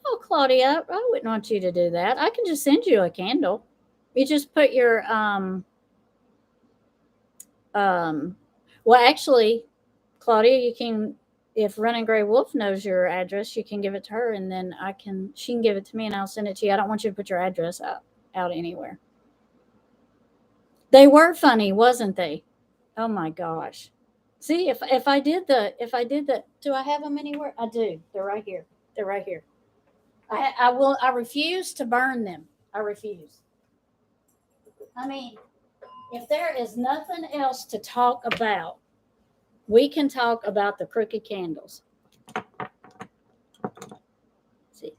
oh, Claudia, I wouldn't want you to do that. I can just send you a candle. You just put your um well, actually, Claudia, you can, if Running Gray Wolf knows your address, you can give it to her, and then she can give it to me, and I'll send it to you. I don't want you to put your address out anywhere. They were funny, wasn't they? Oh my gosh. See, if I did the do I have them anywhere? I do. They're right here. They're right here. I refuse to burn them. I refuse. I mean, if there is nothing else to talk about, we can talk about the crooked candles. See,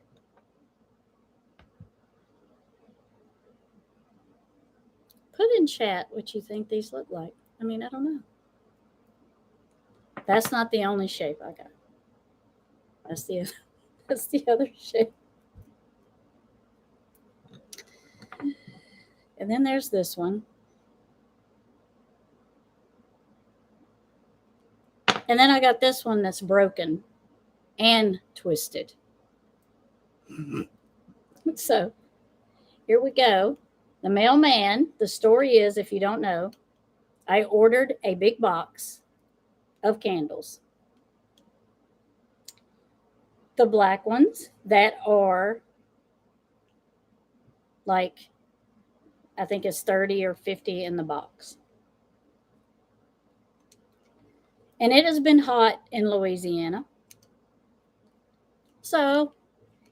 put in chat what you think these look like. I mean, I don't know. That's not the only shape I got. That's the that's the other shape. And then there's this one. And then I got this one that's broken and twisted. So here we go. The mailman, the story is, if you don't know, I ordered a big box of candles. The black ones that are like, I think it's 30 or 50 in the box. And it has been hot in Louisiana. So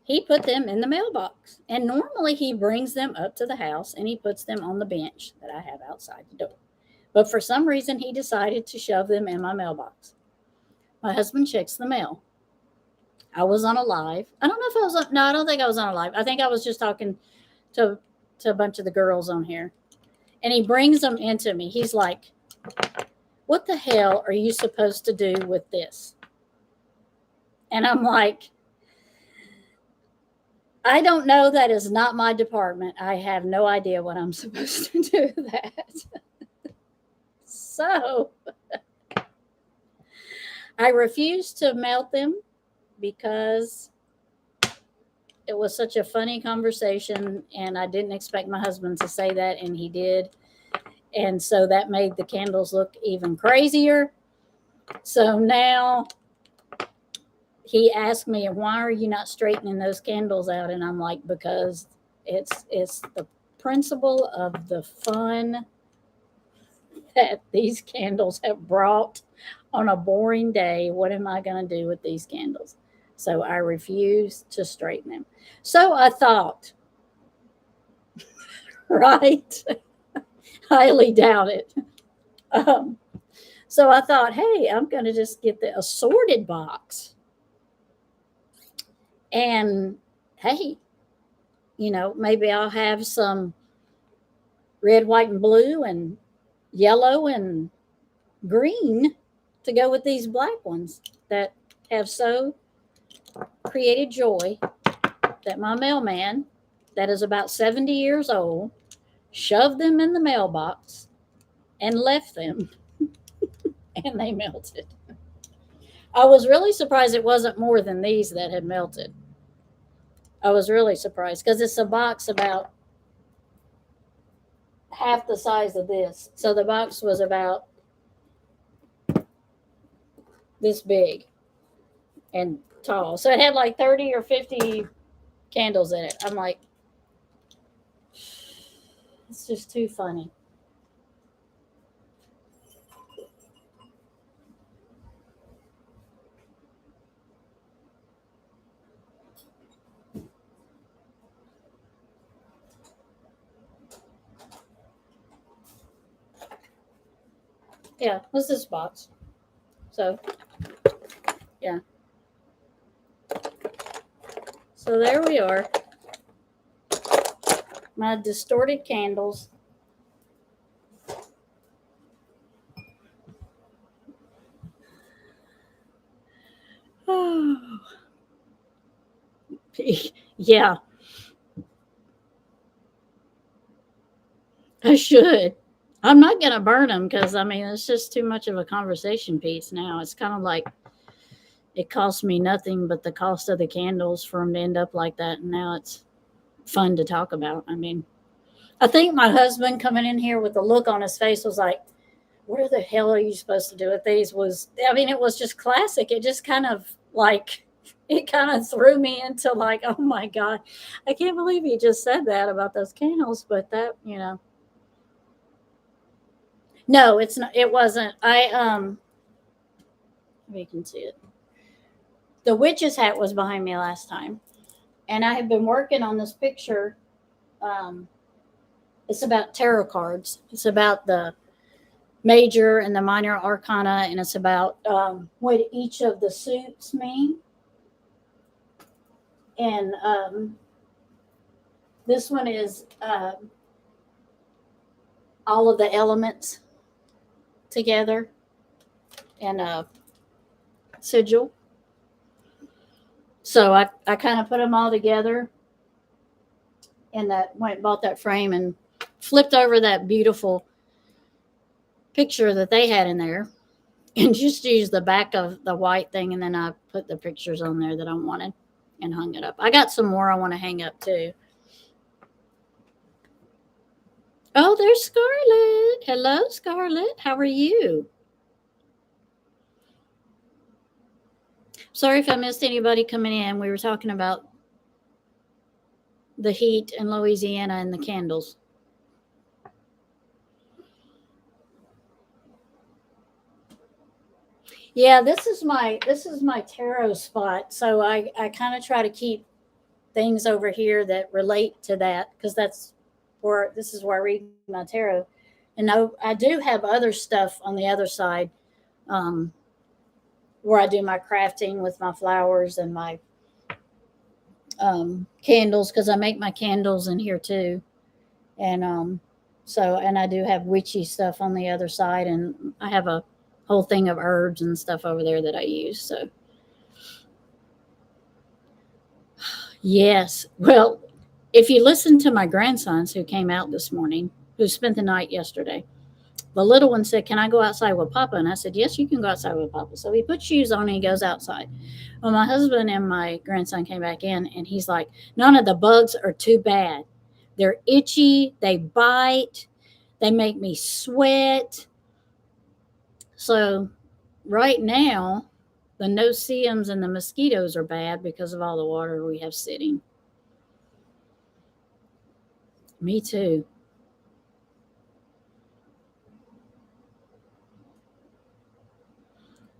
he put them in the mailbox. And normally he brings them up to the house and he puts them on the bench that I have outside the door. But for some reason, he decided to shove them in my mailbox. My husband checks the mail. I was on a live. I don't know if I was on, no, I don't think I was on a live. I think I was just talking to a bunch of the girls on here. And he brings them into me. He's like, what the hell are you supposed to do with this? And I'm like, I don't know. That is not my department. I have no idea what I'm supposed to do with that. So I refused to melt them because it was such a funny conversation and I didn't expect my husband to say that, and he did. And so that made the candles look even crazier. So now he asked me, why are you not straightening those candles out? And I'm like, because it's the principle of the fun that these candles have brought on a boring day. What am I going to do with these candles? So I refuse to straighten them. So I thought, right? Highly doubt it. Um, so I thought, hey, I'm going to just get the assorted box. And hey, maybe I'll have some red, white, and blue, and yellow and green to go with these black ones that have so created joy that my mailman, that is about 70 years old, shoved them in the mailbox and left them, and they melted. I was really surprised it wasn't more than these that had melted. I was really surprised because it's a box about half the size of this. So the box was about this big and tall. So it had like 30 or 50 candles in it. I'm like, it's just too funny. Yeah, what's this box? So, yeah. So there we are. My distorted candles. Oh. Yeah, I should. I'm not going to burn them because, I mean, it's just too much of a conversation piece now. It's kind of like it cost me nothing but the cost of the candles for them to end up like that. And now it's fun to talk about. I mean, I think my husband coming in here with the look on his face was like, what the hell are you supposed to do with these? It was just classic. It just kind of like, it kind of threw me into like, oh my God, I can't believe you just said that about those candles. But that. No, it's not, it wasn't. You can see it. The witch's hat was behind me last time. And I have been working on this picture. Um, it's about tarot cards. It's about the major and the minor arcana, and it's about what each of the suits mean. And this one is all of the elements together and a sigil. So I kind of put them all together, and that went bought that frame and flipped over that beautiful picture that they had in there, and just used the back of the white thing, and then I put the pictures on there that I wanted and hung it up. I got some more I want to hang up too. Oh, there's Scarlett. Hello, Scarlett. How are you? Sorry if I missed anybody coming in. We were talking about the heat in Louisiana and the candles. Yeah, this is my tarot spot. So I kind of try to keep things over here that relate to that, because this is where I read my tarot. And I do have other stuff on the other side, um, where I do my crafting with my flowers and my candles, because I make my candles in here too. And and I do have witchy stuff on the other side, and I have a whole thing of herbs and stuff over there that I use. So yes, well, if you listen to my grandsons who came out this morning, who spent the night yesterday, the little one said, "Can I go outside with Papa?" And I said, "Yes, you can go outside with Papa." So he puts shoes on and he goes outside. Well, my husband and my grandson came back in, and he's like, "None of the bugs are too bad. They're itchy, they bite, they make me sweat." So right now, The no-see-ums and the mosquitoes are bad because of all the water we have sitting. Me too.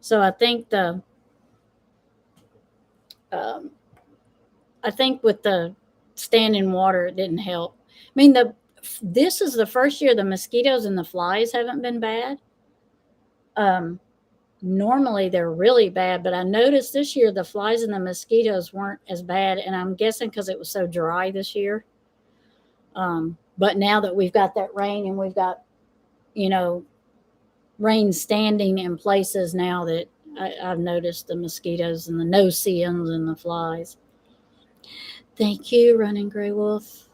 So um, I think with the standing water, it didn't help. I mean, this is the first year the mosquitoes and the flies haven't been bad. Um, Normally they're really bad, but I noticed this year the flies and the mosquitoes weren't as bad, and I'm guessing because it was so dry this year. But now that we've got that rain and we've got, you know, rain standing in places now that I've noticed the mosquitoes and the no-see-ums and the flies. Thank you, Running Gray Wolf.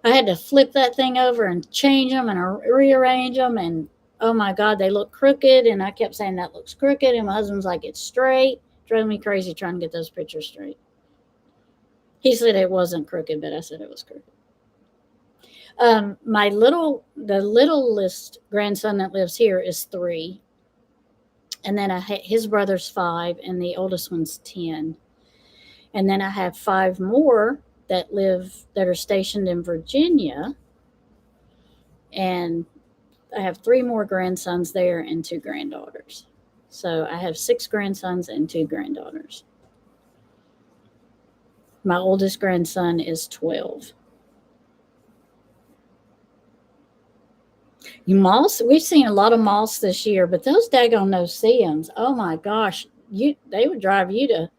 I had to flip that thing over and change them and rearrange them, and oh my God, they look crooked. And I kept saying that looks crooked, and my husband's like, it's straight. Drove me crazy trying to get those pictures straight. He said it wasn't crooked, but I said it was crooked. The littlest grandson that lives here is 3, and then his brother's 5, and the oldest one's 10, and then I have 5 more that are stationed in Virginia, and I have 3 more grandsons there and 2 granddaughters. So I have 6 grandsons and 2 granddaughters. My oldest grandson is 12. Moths, we've seen a lot of moths this year, but those daggone no-see-ums, oh my gosh, they would drive you to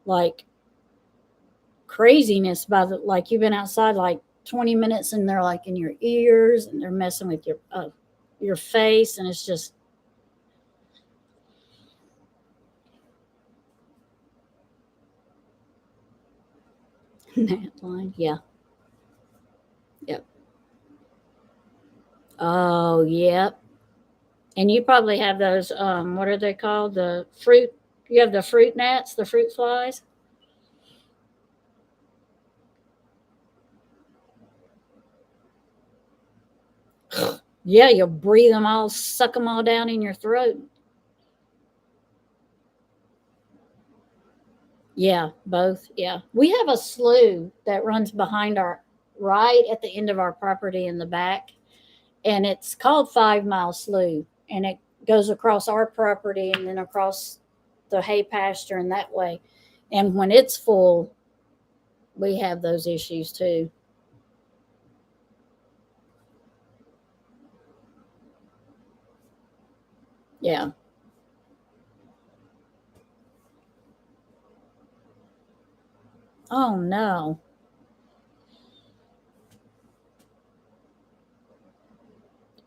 like craziness like you've been outside like 20 minutes and they're like in your ears and they're messing with your face, and it's just gnat line. Yeah. Yep. Oh, yep. And you probably have those, what are they called? You have the fruit gnats, the fruit flies. Yeah, you'll breathe them all, suck them all down in your throat. Yeah, both. Yeah. We have a slough that runs right at the end of our property in the back, and it's called 5 Mile Slough, and it goes across our property and then across the hay pasture and that way. And when it's full, we have those issues too. Yeah. Oh no.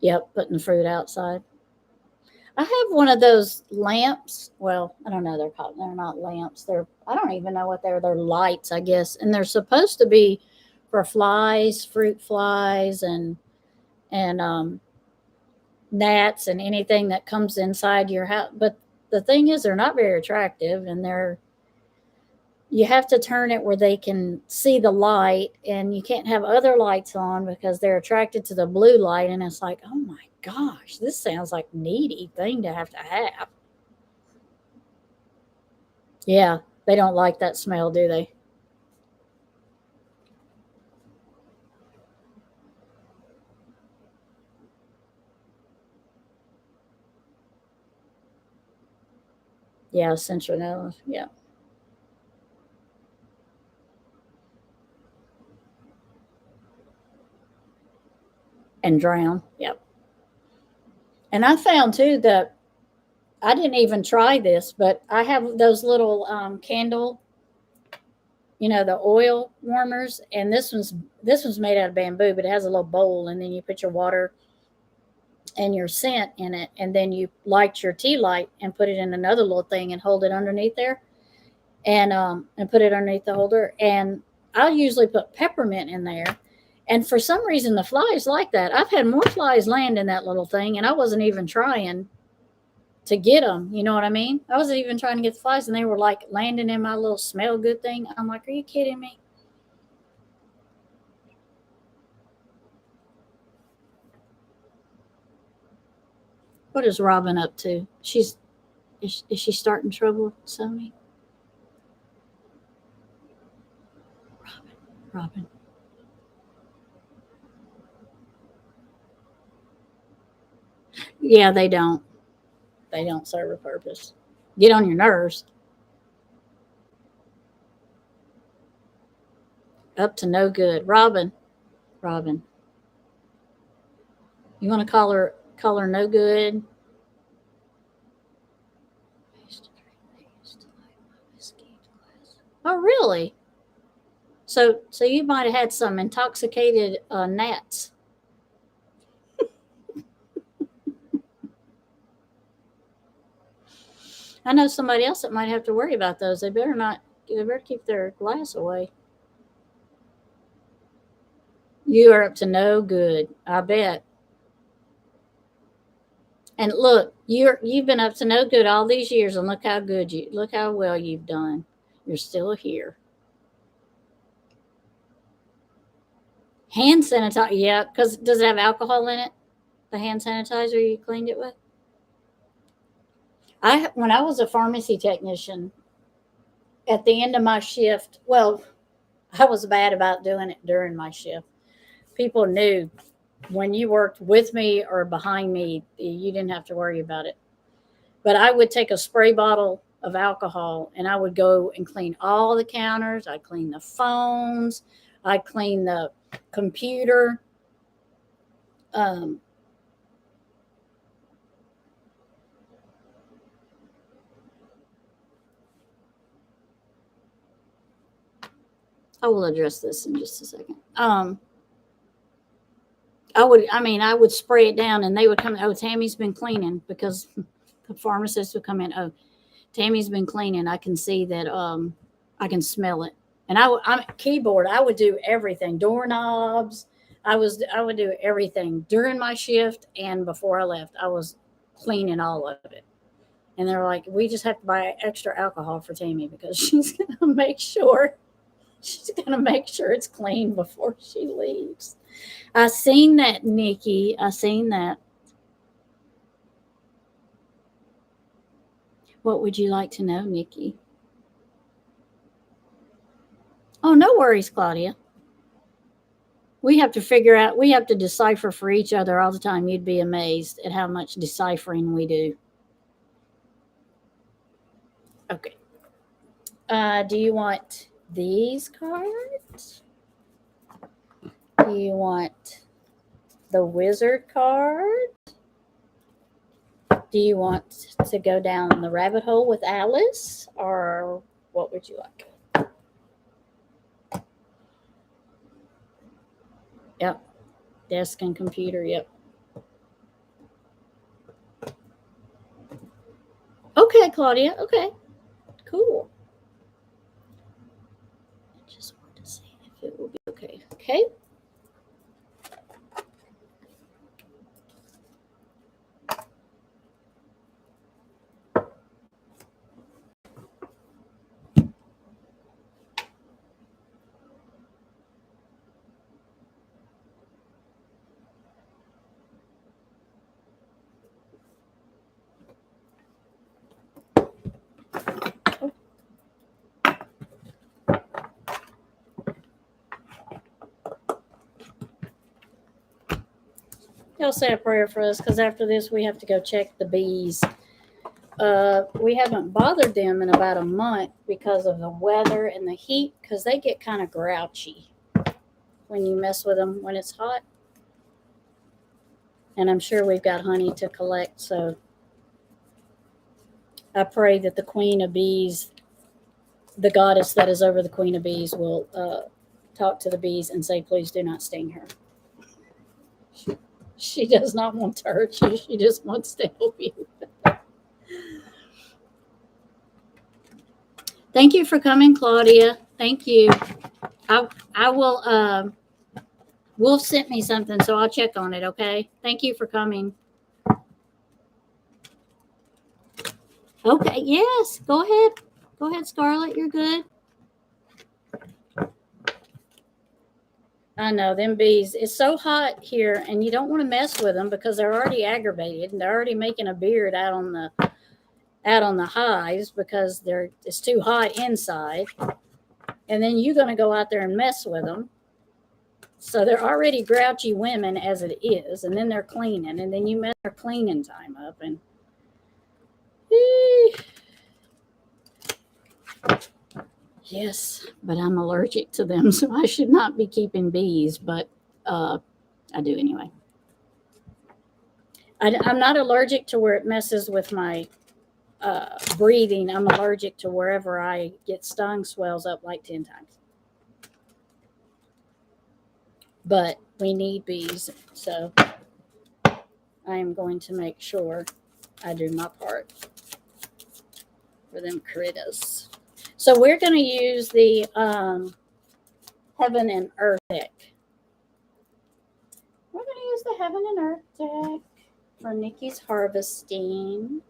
Yep, putting the fruit outside. I have one of those lamps. Well, I don't know. They're not lamps. I don't even know what they're. They're lights, I guess, and they're supposed to be for flies, fruit flies, and gnats and anything that comes inside your house. But the thing is, they're not very attractive, and you have to turn it where they can see the light, and you can't have other lights on because they're attracted to the blue light. And it's like, oh my gosh, this sounds like needy thing to have. Yeah, they don't like that smell, do they? Yeah, citronella. Yeah, and drown. Yep. And I found too that I didn't even try this, but I have those little candle, the oil warmers, and this one's made out of bamboo, but it has a little bowl, and then you put your water and your scent in it, and then you light your tea light and put it in another little thing and hold it underneath there, and put it underneath the holder. And I'll usually put peppermint in there. And for some reason, the flies like that. I've had more flies land in that little thing, and I wasn't even trying to get them. You know what I mean? I wasn't even trying to get the flies, and they were like landing in my little smell good thing. I'm like, are you kidding me? What is Robin up to? She's Is she starting trouble, Sony? Robin. Yeah, they don't. They don't serve a purpose. Get on your nerves. Up to no good. Robin. Robin. You want to call her no good? Oh, really? So you might have had some intoxicated gnats. I know somebody else that might have to worry about those. They better not. They better keep their glass away. You are up to no good. I bet. And look, you've been up to no good all these years, and look how well you've done. You're still here. Hand sanitizer, yeah, because does it have alcohol in it? The hand sanitizer you cleaned it with? When I was a pharmacy technician, at the end of my shift, well, I was bad about doing it during my shift. People knew when you worked with me or behind me, you didn't have to worry about it. But I would take a spray bottle of alcohol and I would go and clean all the counters. I'd clean the phones. I'd clean the computer. I will address this in just a second. I would spray it down and they would come, oh, Tammy's been cleaning, because the pharmacist would come in, oh, Tammy's been cleaning. I can see that, I can smell it. And I'm keyboard, I would do everything, doorknobs. I would do everything during my shift and before I left. I was cleaning all of it. And they're like, we just have to buy extra alcohol for Tammy because she's gonna make sure it's clean before she leaves. I seen that, Nikki. I seen that. What would you like to know, Nikki? Oh, no worries, Claudia. We have to decipher for each other all the time. You'd be amazed at how much deciphering we do. Okay. Do you want these cards? Do you want the wizard card? Do you want to go down the rabbit hole with Alice, or what would you like? Yep. Desk and computer, yep. Okay, Claudia. Okay. Cool. I just want to see if it will be okay. Okay. Y'all say a prayer for us, because after this we have to go check the bees. We haven't bothered them in about a month because of the weather and the heat, because they get kind of grouchy when you mess with them when it's hot. And I'm sure we've got honey to collect, so I pray that the queen of bees, the goddess that is over the queen of bees, will talk to the bees and say, please do not sting her. She does not want to hurt you. She just wants to help you. Thank you for coming, Claudia. Thank you. I will. Wolf sent me something, so I'll check on it. Okay. Thank you for coming. Okay. Yes. Go ahead. Go ahead, Scarlett. You're good. I know them bees. It's so hot here, and you don't want to mess with them because they're already aggravated and they're already making a beard out on the out on the hives because it's too hot inside. And then you're going to go out there and mess with them. So they're already grouchy women as it is, and then they're cleaning, and then you mess their cleaning time up, and yes, but I'm allergic to them, so I should not be keeping bees, but I do anyway. I'm not allergic to where it messes with my breathing. I'm allergic to wherever I get stung swells up like 10 times. But we need bees, so I am going to make sure I do my part for them critters. So we're going to use the Heaven and Earth deck. We're going to use the Heaven and Earth deck for Nikki's harvesting.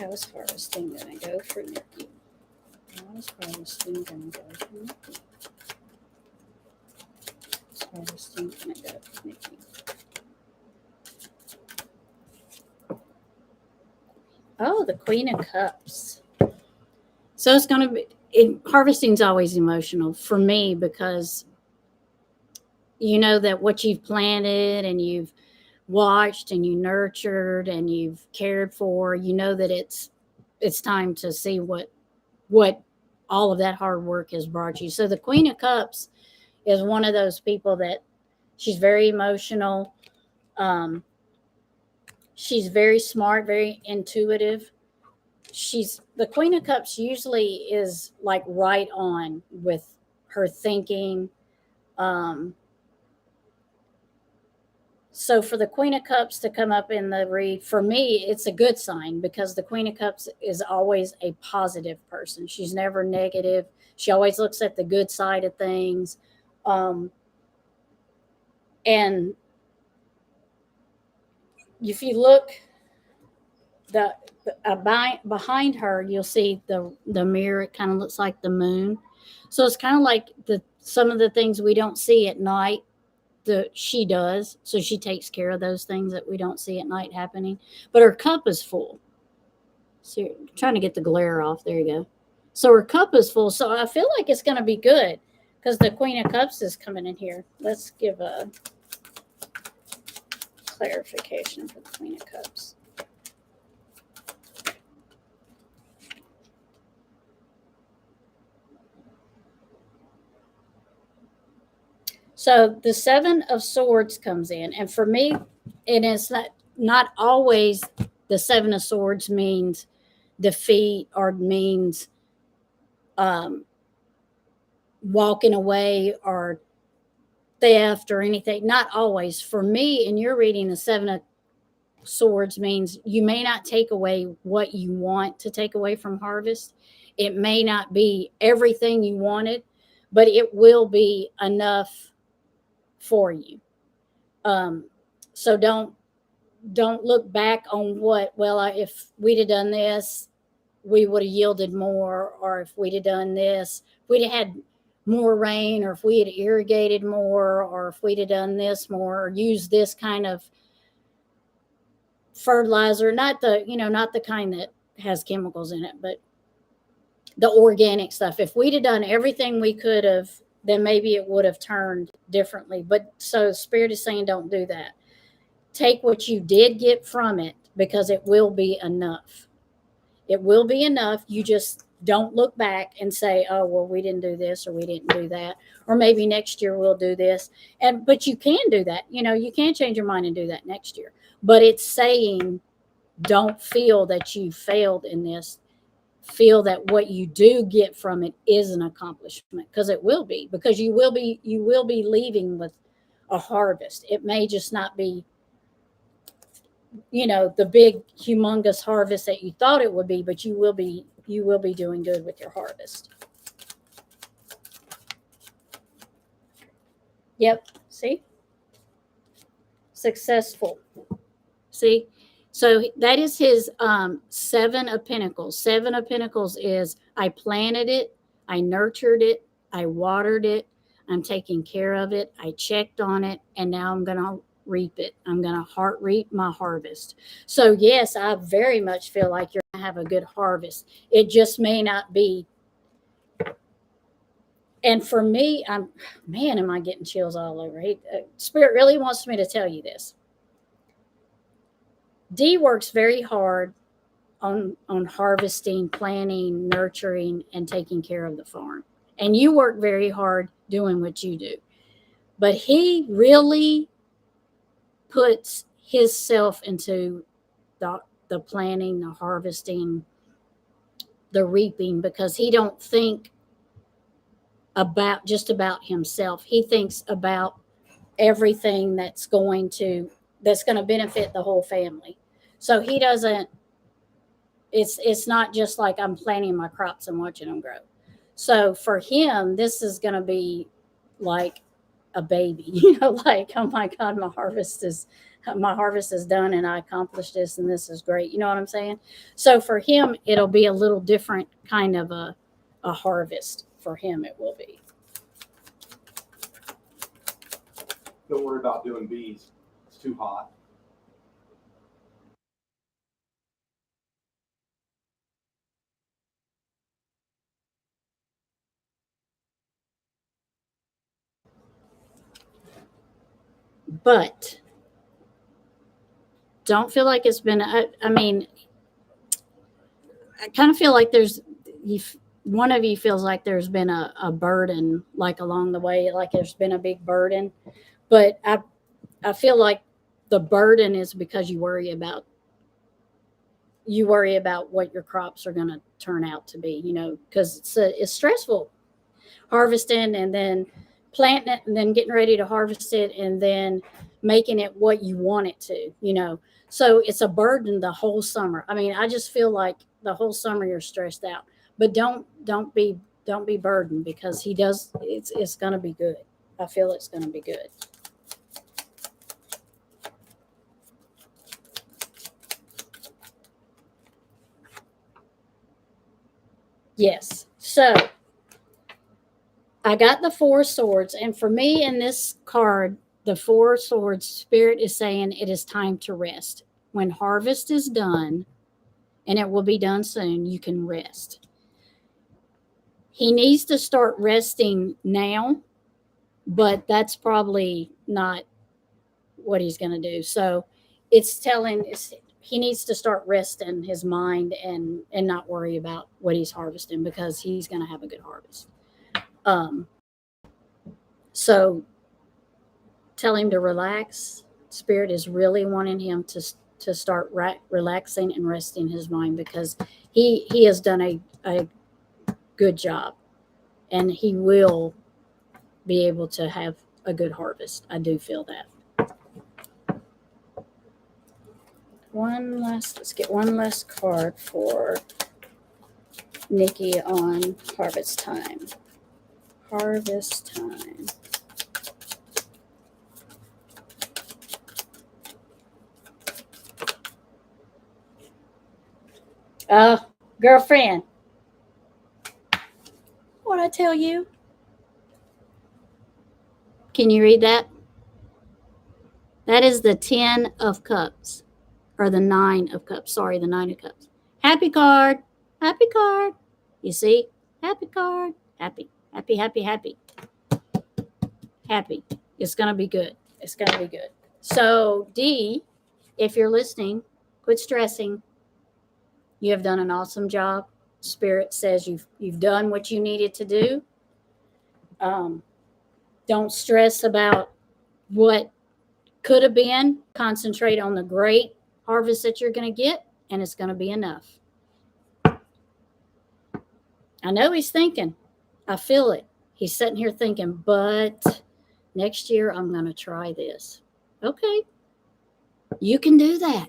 How is harvesting going to go for Nikki? How is harvesting going to go for Nikki? How's harvesting going to go for Nikki? Oh, the Queen of Cups. So it's going to be, harvesting's always emotional for me because you know that what you've planted and you've watched and you nurtured and you've cared for, you know that it's time to see what all of that hard work has brought you. So the Queen of Cups is one of those people that she's very emotional. She's very smart, very intuitive. The Queen of Cups usually is like right on with her thinking. So for the Queen of Cups to come up in the read, for me, it's a good sign because the Queen of Cups is always a positive person. She's never negative. She always looks at the good side of things. And if you look behind her, you'll see the mirror. It kind of looks like the moon. So it's kind of like some of the things we don't see at night. She does, so she takes care of those things that we don't see at night happening. But her cup is full. So you're trying to get the glare off. There you go. So her cup is full. So I feel like it's going to be good because the Queen of Cups is coming in here. Let's give a clarification for the Queen of Cups. So the Seven of Swords comes in, and for me, it is not always the Seven of Swords means defeat or means walking away or theft or anything. Not always. For me, in your reading, the Seven of Swords means you may not take away what you want to take away from harvest. It may not be everything you wanted, but it will be enough for you. So don't look back on if we'd have done this, we would have yielded more, or if we'd have done this, we'd have had more rain, or if we had irrigated more, or if we'd have done this more, or used this kind of fertilizer, not the kind that has chemicals in it, but the organic stuff. If we'd have done everything we could have, then maybe it would have turned differently. But so Spirit is saying, don't do that. Take what you did get from it because it will be enough. It will be enough. You just Don't look back and say, oh, well, we didn't do this or we didn't do that. Or maybe next year we'll do this. But you can do that. You can change your mind and do that next year. But it's saying, don't feel that you failed in this. Feel that what you do get from it is an accomplishment, because it will be, because you will be leaving with a harvest. It may just not be the big humongous harvest that you thought it would be, but you will be doing good with your harvest. Yep. See, successful. See, so that is his Seven of Pentacles. Seven of Pentacles is, I planted it, I nurtured it, I watered it, I'm taking care of it, I checked on it, and now I'm going to reap it. I'm going to reap my harvest. So yes, I very much feel like you're going to have a good harvest. It just may not be. And for me, am I getting chills all over? Spirit really wants me to tell you this. D works very hard on harvesting, planning, nurturing, and taking care of the farm. And you work very hard doing what you do. But he really puts himself into the planning, the harvesting, the reaping, because he don't think about himself. He thinks about everything that's going to benefit the whole family. So he doesn't, it's not just like I'm planting my crops and watching them grow. So for him, this is going to be like a baby, like, oh my God, my harvest is done and I accomplished this and this is great. You know what I'm saying? So for him, it'll be a little different kind of a harvest. For him, it will be. Don't worry about doing bees. It's too hot. But don't feel like it's been, I kind of feel like one of you feels like there's been a burden, like along the way, like there's been a big burden. But I feel like the burden is because you worry about what your crops are going to turn out to be, because it's stressful harvesting and then planting it and then getting ready to harvest it and then making it what you want it to, so it's a burden the whole summer. I just feel like the whole summer you're stressed out, but don't be burdened, because it's going to be good. I feel it's going to be good. Yes. So I got the Four Swords, and for me in this card, the Four Swords, Spirit is saying it is time to rest. When harvest is done, and it will be done soon, you can rest. He needs to start resting now, but that's probably not what he's going to do. So he needs to start resting his mind and not worry about what he's harvesting, because he's going to have a good harvest. So tell him to relax. Spirit is really wanting him to start relaxing and resting his mind, because he has done a good job, and he will be able to have a good harvest. I do feel that. Let's get one last card for Nikki on harvest time. Harvest time. Girlfriend, what'd I tell you? Can you read that? That is the 10 of Cups, or the 9 of Cups. Sorry, the 9 of Cups. Happy card. Happy card. You see? Happy card. Happy. Happy, happy, happy. Happy. It's going to be good. It's going to be good. So, D, if you're listening, quit stressing. You have done an awesome job. Spirit says you've done what you needed to do. Don't stress about what could have been. Concentrate on the great harvest that you're going to get, and it's going to be enough. I know he's thinking. I feel it. He's sitting here thinking, but next year I'm going to try this. Okay. You can do that.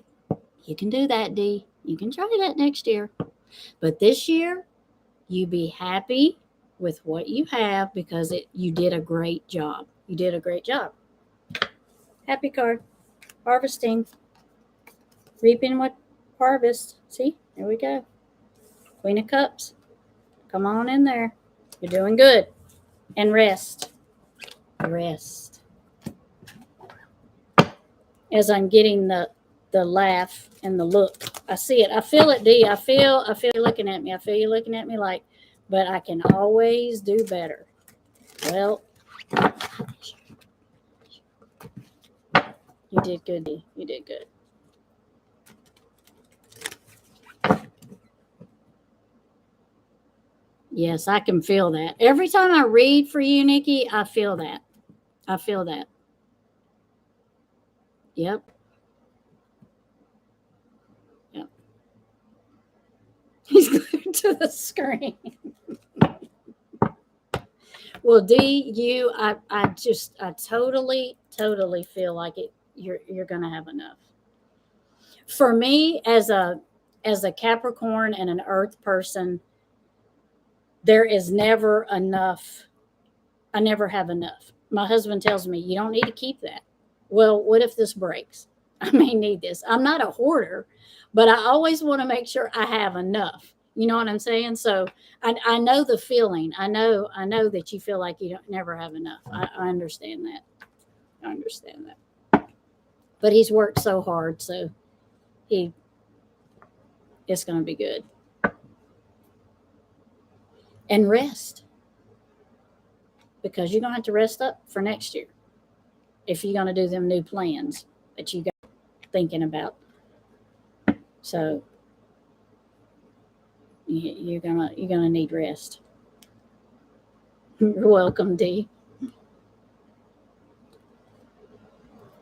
You can do that, Dee. You can try that next year. But this year, you be happy with what you have because you did a great job. You did a great job. Happy card. Harvesting. Reaping what harvest. See? There we go. Queen of Cups. Come on in there. You're doing good. And rest. Rest. As I'm getting the laugh and the look. I see it. I feel it, Dee. I feel you looking at me. I feel you looking at me like, but I can always do better. Well, you did good, Dee. You did good. Yes, I can feel that. Every time I read for you, Nikki, I feel that. I feel that. Yep. Yep. He's glued to the screen. Well, Dee, I totally feel like you're gonna have enough. For me, as a Capricorn and an Earth person, there is never enough. I never have enough. My husband tells me, you don't need to keep that. Well, what if this breaks? I may need this. I'm not a hoarder, but I always want to make sure I have enough. You know what I'm saying? So I know the feeling. I know that you feel like you don't never have enough. I understand that. I understand that. But he's worked so hard, so it's going to be good. And rest. Because you're going to have to rest up for next year if you're going to do them new plans that you got thinking about. So you're gonna need rest. You're welcome, Dee.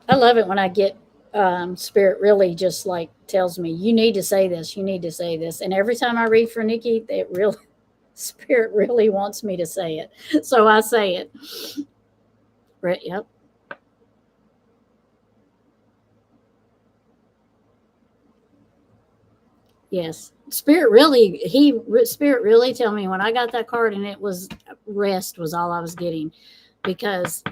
I love it when I get Spirit really just like tells me, you need to say this, you need to say this. And every time I read for Nikki, Spirit really wants me to say it. So I say it. Right, yep. Yes. Spirit really tell me when I got that card, and it was rest was all I was getting, because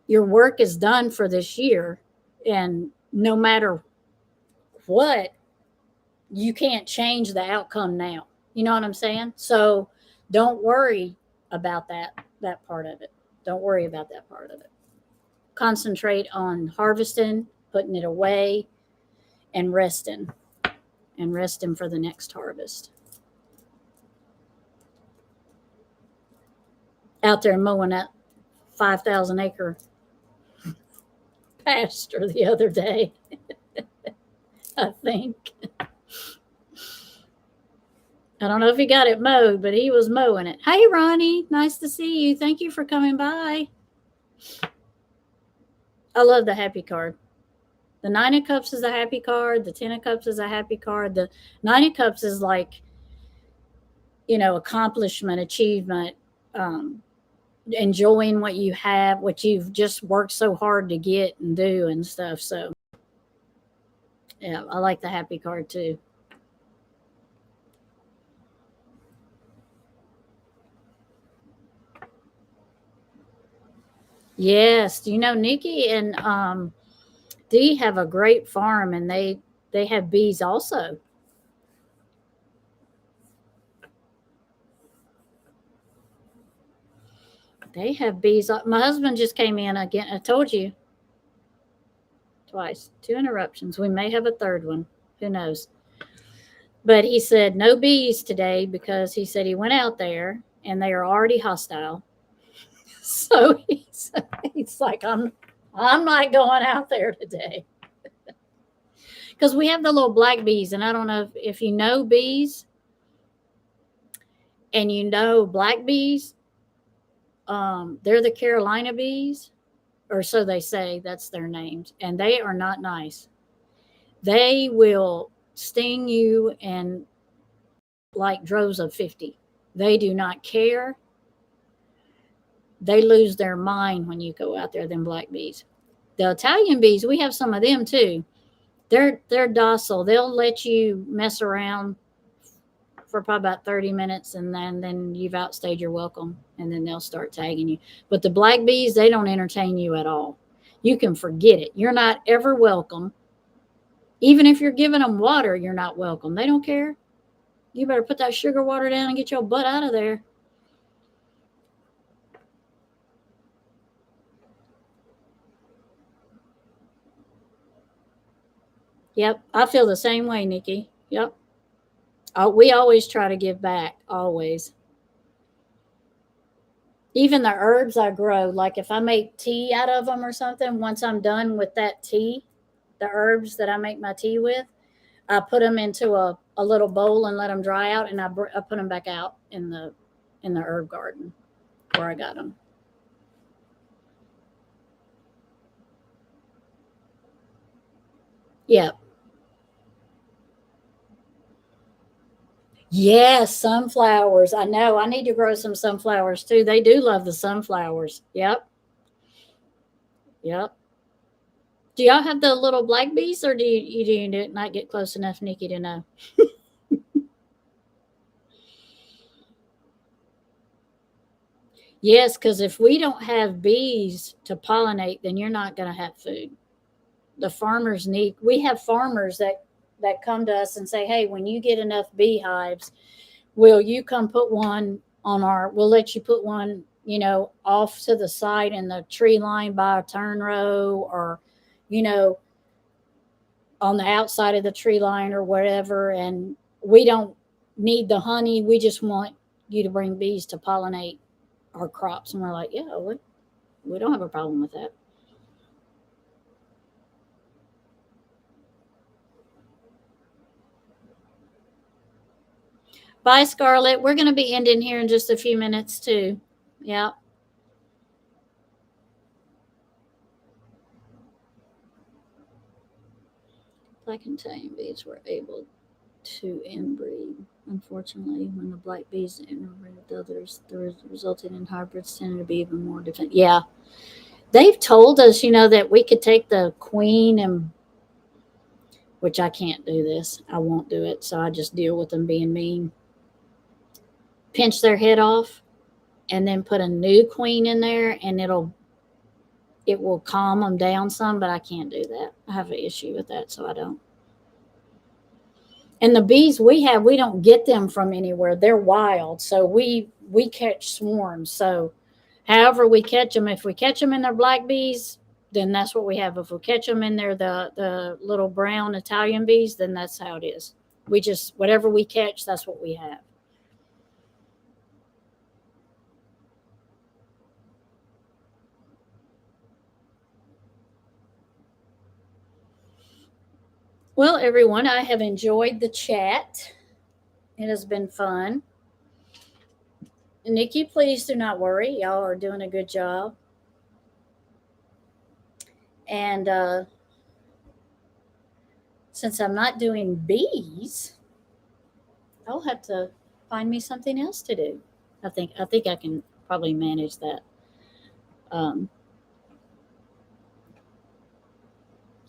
your work is done for this year, and no matter what, you can't change the outcome now. You know what I'm saying? So don't worry about that part of it. Don't worry about that part of it. Concentrate on harvesting, putting it away, and resting. And resting for the next harvest. Out there mowing that 5,000 acre pasture the other day, I think. I don't know if he got it mowed, but he was mowing it. Hey, Ronnie, nice to see you. Thank you for coming by. I love the happy card. The 9 of Cups is a happy card. The 10 of Cups is a happy card. The 9 of Cups is like, accomplishment, achievement, enjoying what you have, what you've just worked so hard to get and do and stuff. So, yeah, I like the happy card too. Yes, Nikki and Dee have a great farm, and they have bees also. They have bees. My husband just came in again. I told you twice. 2 interruptions. We may have a third one. Who knows? But he said no bees today because he said he went out there and they are already hostile. So he's like, I'm not going out there today. Because we have the little black bees, and I don't know if you know bees, And black bees, they're the Carolina bees, or so they say, that's their names, and they are not nice. They will sting you in like droves of 50. They do not care. They lose their mind when you go out there, them black bees. The Italian bees, we have some of them too. They're docile. They'll let you mess around for probably about 30 minutes, and then you've outstayed your welcome, and then they'll start tagging you. But the black bees, they don't entertain you at all. You can forget it. You're not ever welcome. Even if you're giving them water, you're not welcome. They don't care. You better put that sugar water down and get your butt out of there. Yep, I feel the same way, Nikki. Yep. We always try to give back, always. Even the herbs I grow, like if I make tea out of them or something, once I'm done with that tea, the herbs that I make my tea with, I put them into a little bowl and let them dry out, and I put them back out in the herb garden where I got them. Yep. Yes, sunflowers. I know. I need to grow some sunflowers too. They do love the sunflowers. Yep. Yep. Do y'all have the little black bees, or do you not get close enough, Nikki, to know? Yes, because if we don't have bees to pollinate, then you're not going to have food. The farmers we have farmers that come to us and say, hey, when you get enough beehives, will you come put one we'll let you put one, off to the side in the tree line by a turn row, or, on the outside of the tree line or whatever. And we don't need the honey. We just want you to bring bees to pollinate our crops. And we're like, yeah, we don't have a problem with that. Bye, Scarlett. We're going to be ending here in just a few minutes too. Yeah. Black Italian bees were able to inbreed. Unfortunately, when the black bees interbreed with others, the resulted in hybrids tended to be even more different. Yeah. They've told us, that we could take the queen and, which I can't do this. I won't do it. So I just deal with them being mean. Pinch their head off and then put a new queen in there, and it will calm them down some, but I can't do that. I have an issue with that, so I don't. And the bees we don't get them from anywhere. They're wild. So we catch swarms. So however we catch them, if we catch them in their black bees, then that's what we have. If we catch them in there, the little brown Italian bees, then that's how it is. We just, whatever we catch, that's what we have. Well, everyone, I have enjoyed the chat. It has been fun. Nikki, please do not worry. Y'all are doing a good job. And since I'm not doing bees, I'll have to find me something else to do. I think I can probably manage that.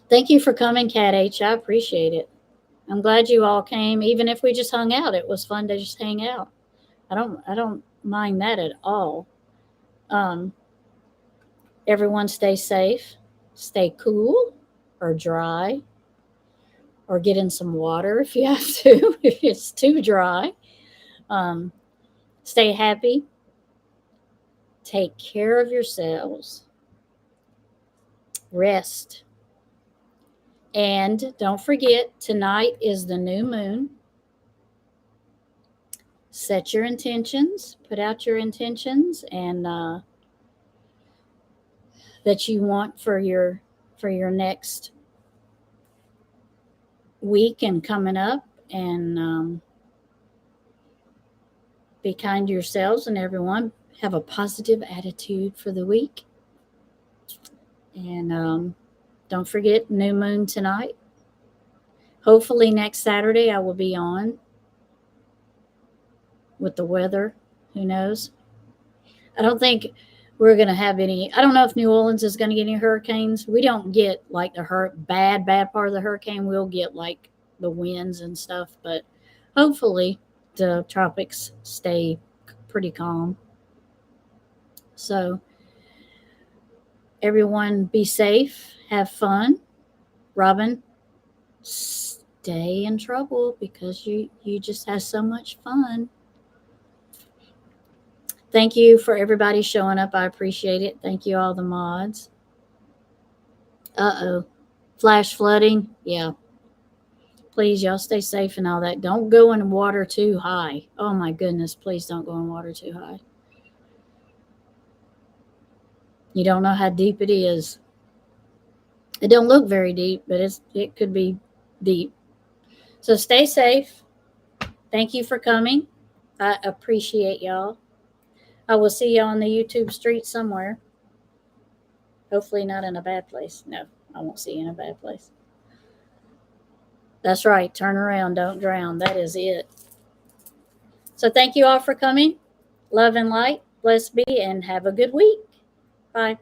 Thank you for coming, Cat H. I appreciate it. I'm glad you all came. Even if we just hung out, it was fun to just hang out. I don't mind that at all. Everyone stay safe, stay cool or dry, or get in some water if you have to, if it's too dry. Stay happy. Take care of yourselves. Rest. And don't forget, tonight is the new moon. Set your intentions, put out your intentions, and that you want for your next week and coming up. And Be kind to yourselves and everyone. Have a positive attitude for the week. And don't forget, new moon tonight. Hopefully next Saturday I will be on with the weather. Who knows? I don't think we're going to have any. I don't know if New Orleans is going to get any hurricanes. We don't get like the bad part of the hurricane. We'll get like the winds and stuff, but hopefully the tropics stay pretty calm. So everyone be safe, have fun. Robin, stay in trouble because you just have so much fun. Thank you for everybody showing up. I appreciate it. Thank you, all the mods. Flash flooding. Yeah. Please, y'all stay safe and all that. Don't go in water too high. Oh my goodness, please don't go in water too high. You don't know how deep it is. It don't look very deep, but it could be deep. So stay safe. Thank you for coming. I appreciate y'all. I will see y'all on the YouTube street somewhere. Hopefully not in a bad place. No, I won't see you in a bad place. That's right. Turn around. Don't drown. That is it. So thank you all for coming. Love and light. Blessed be and have a good week. Bye.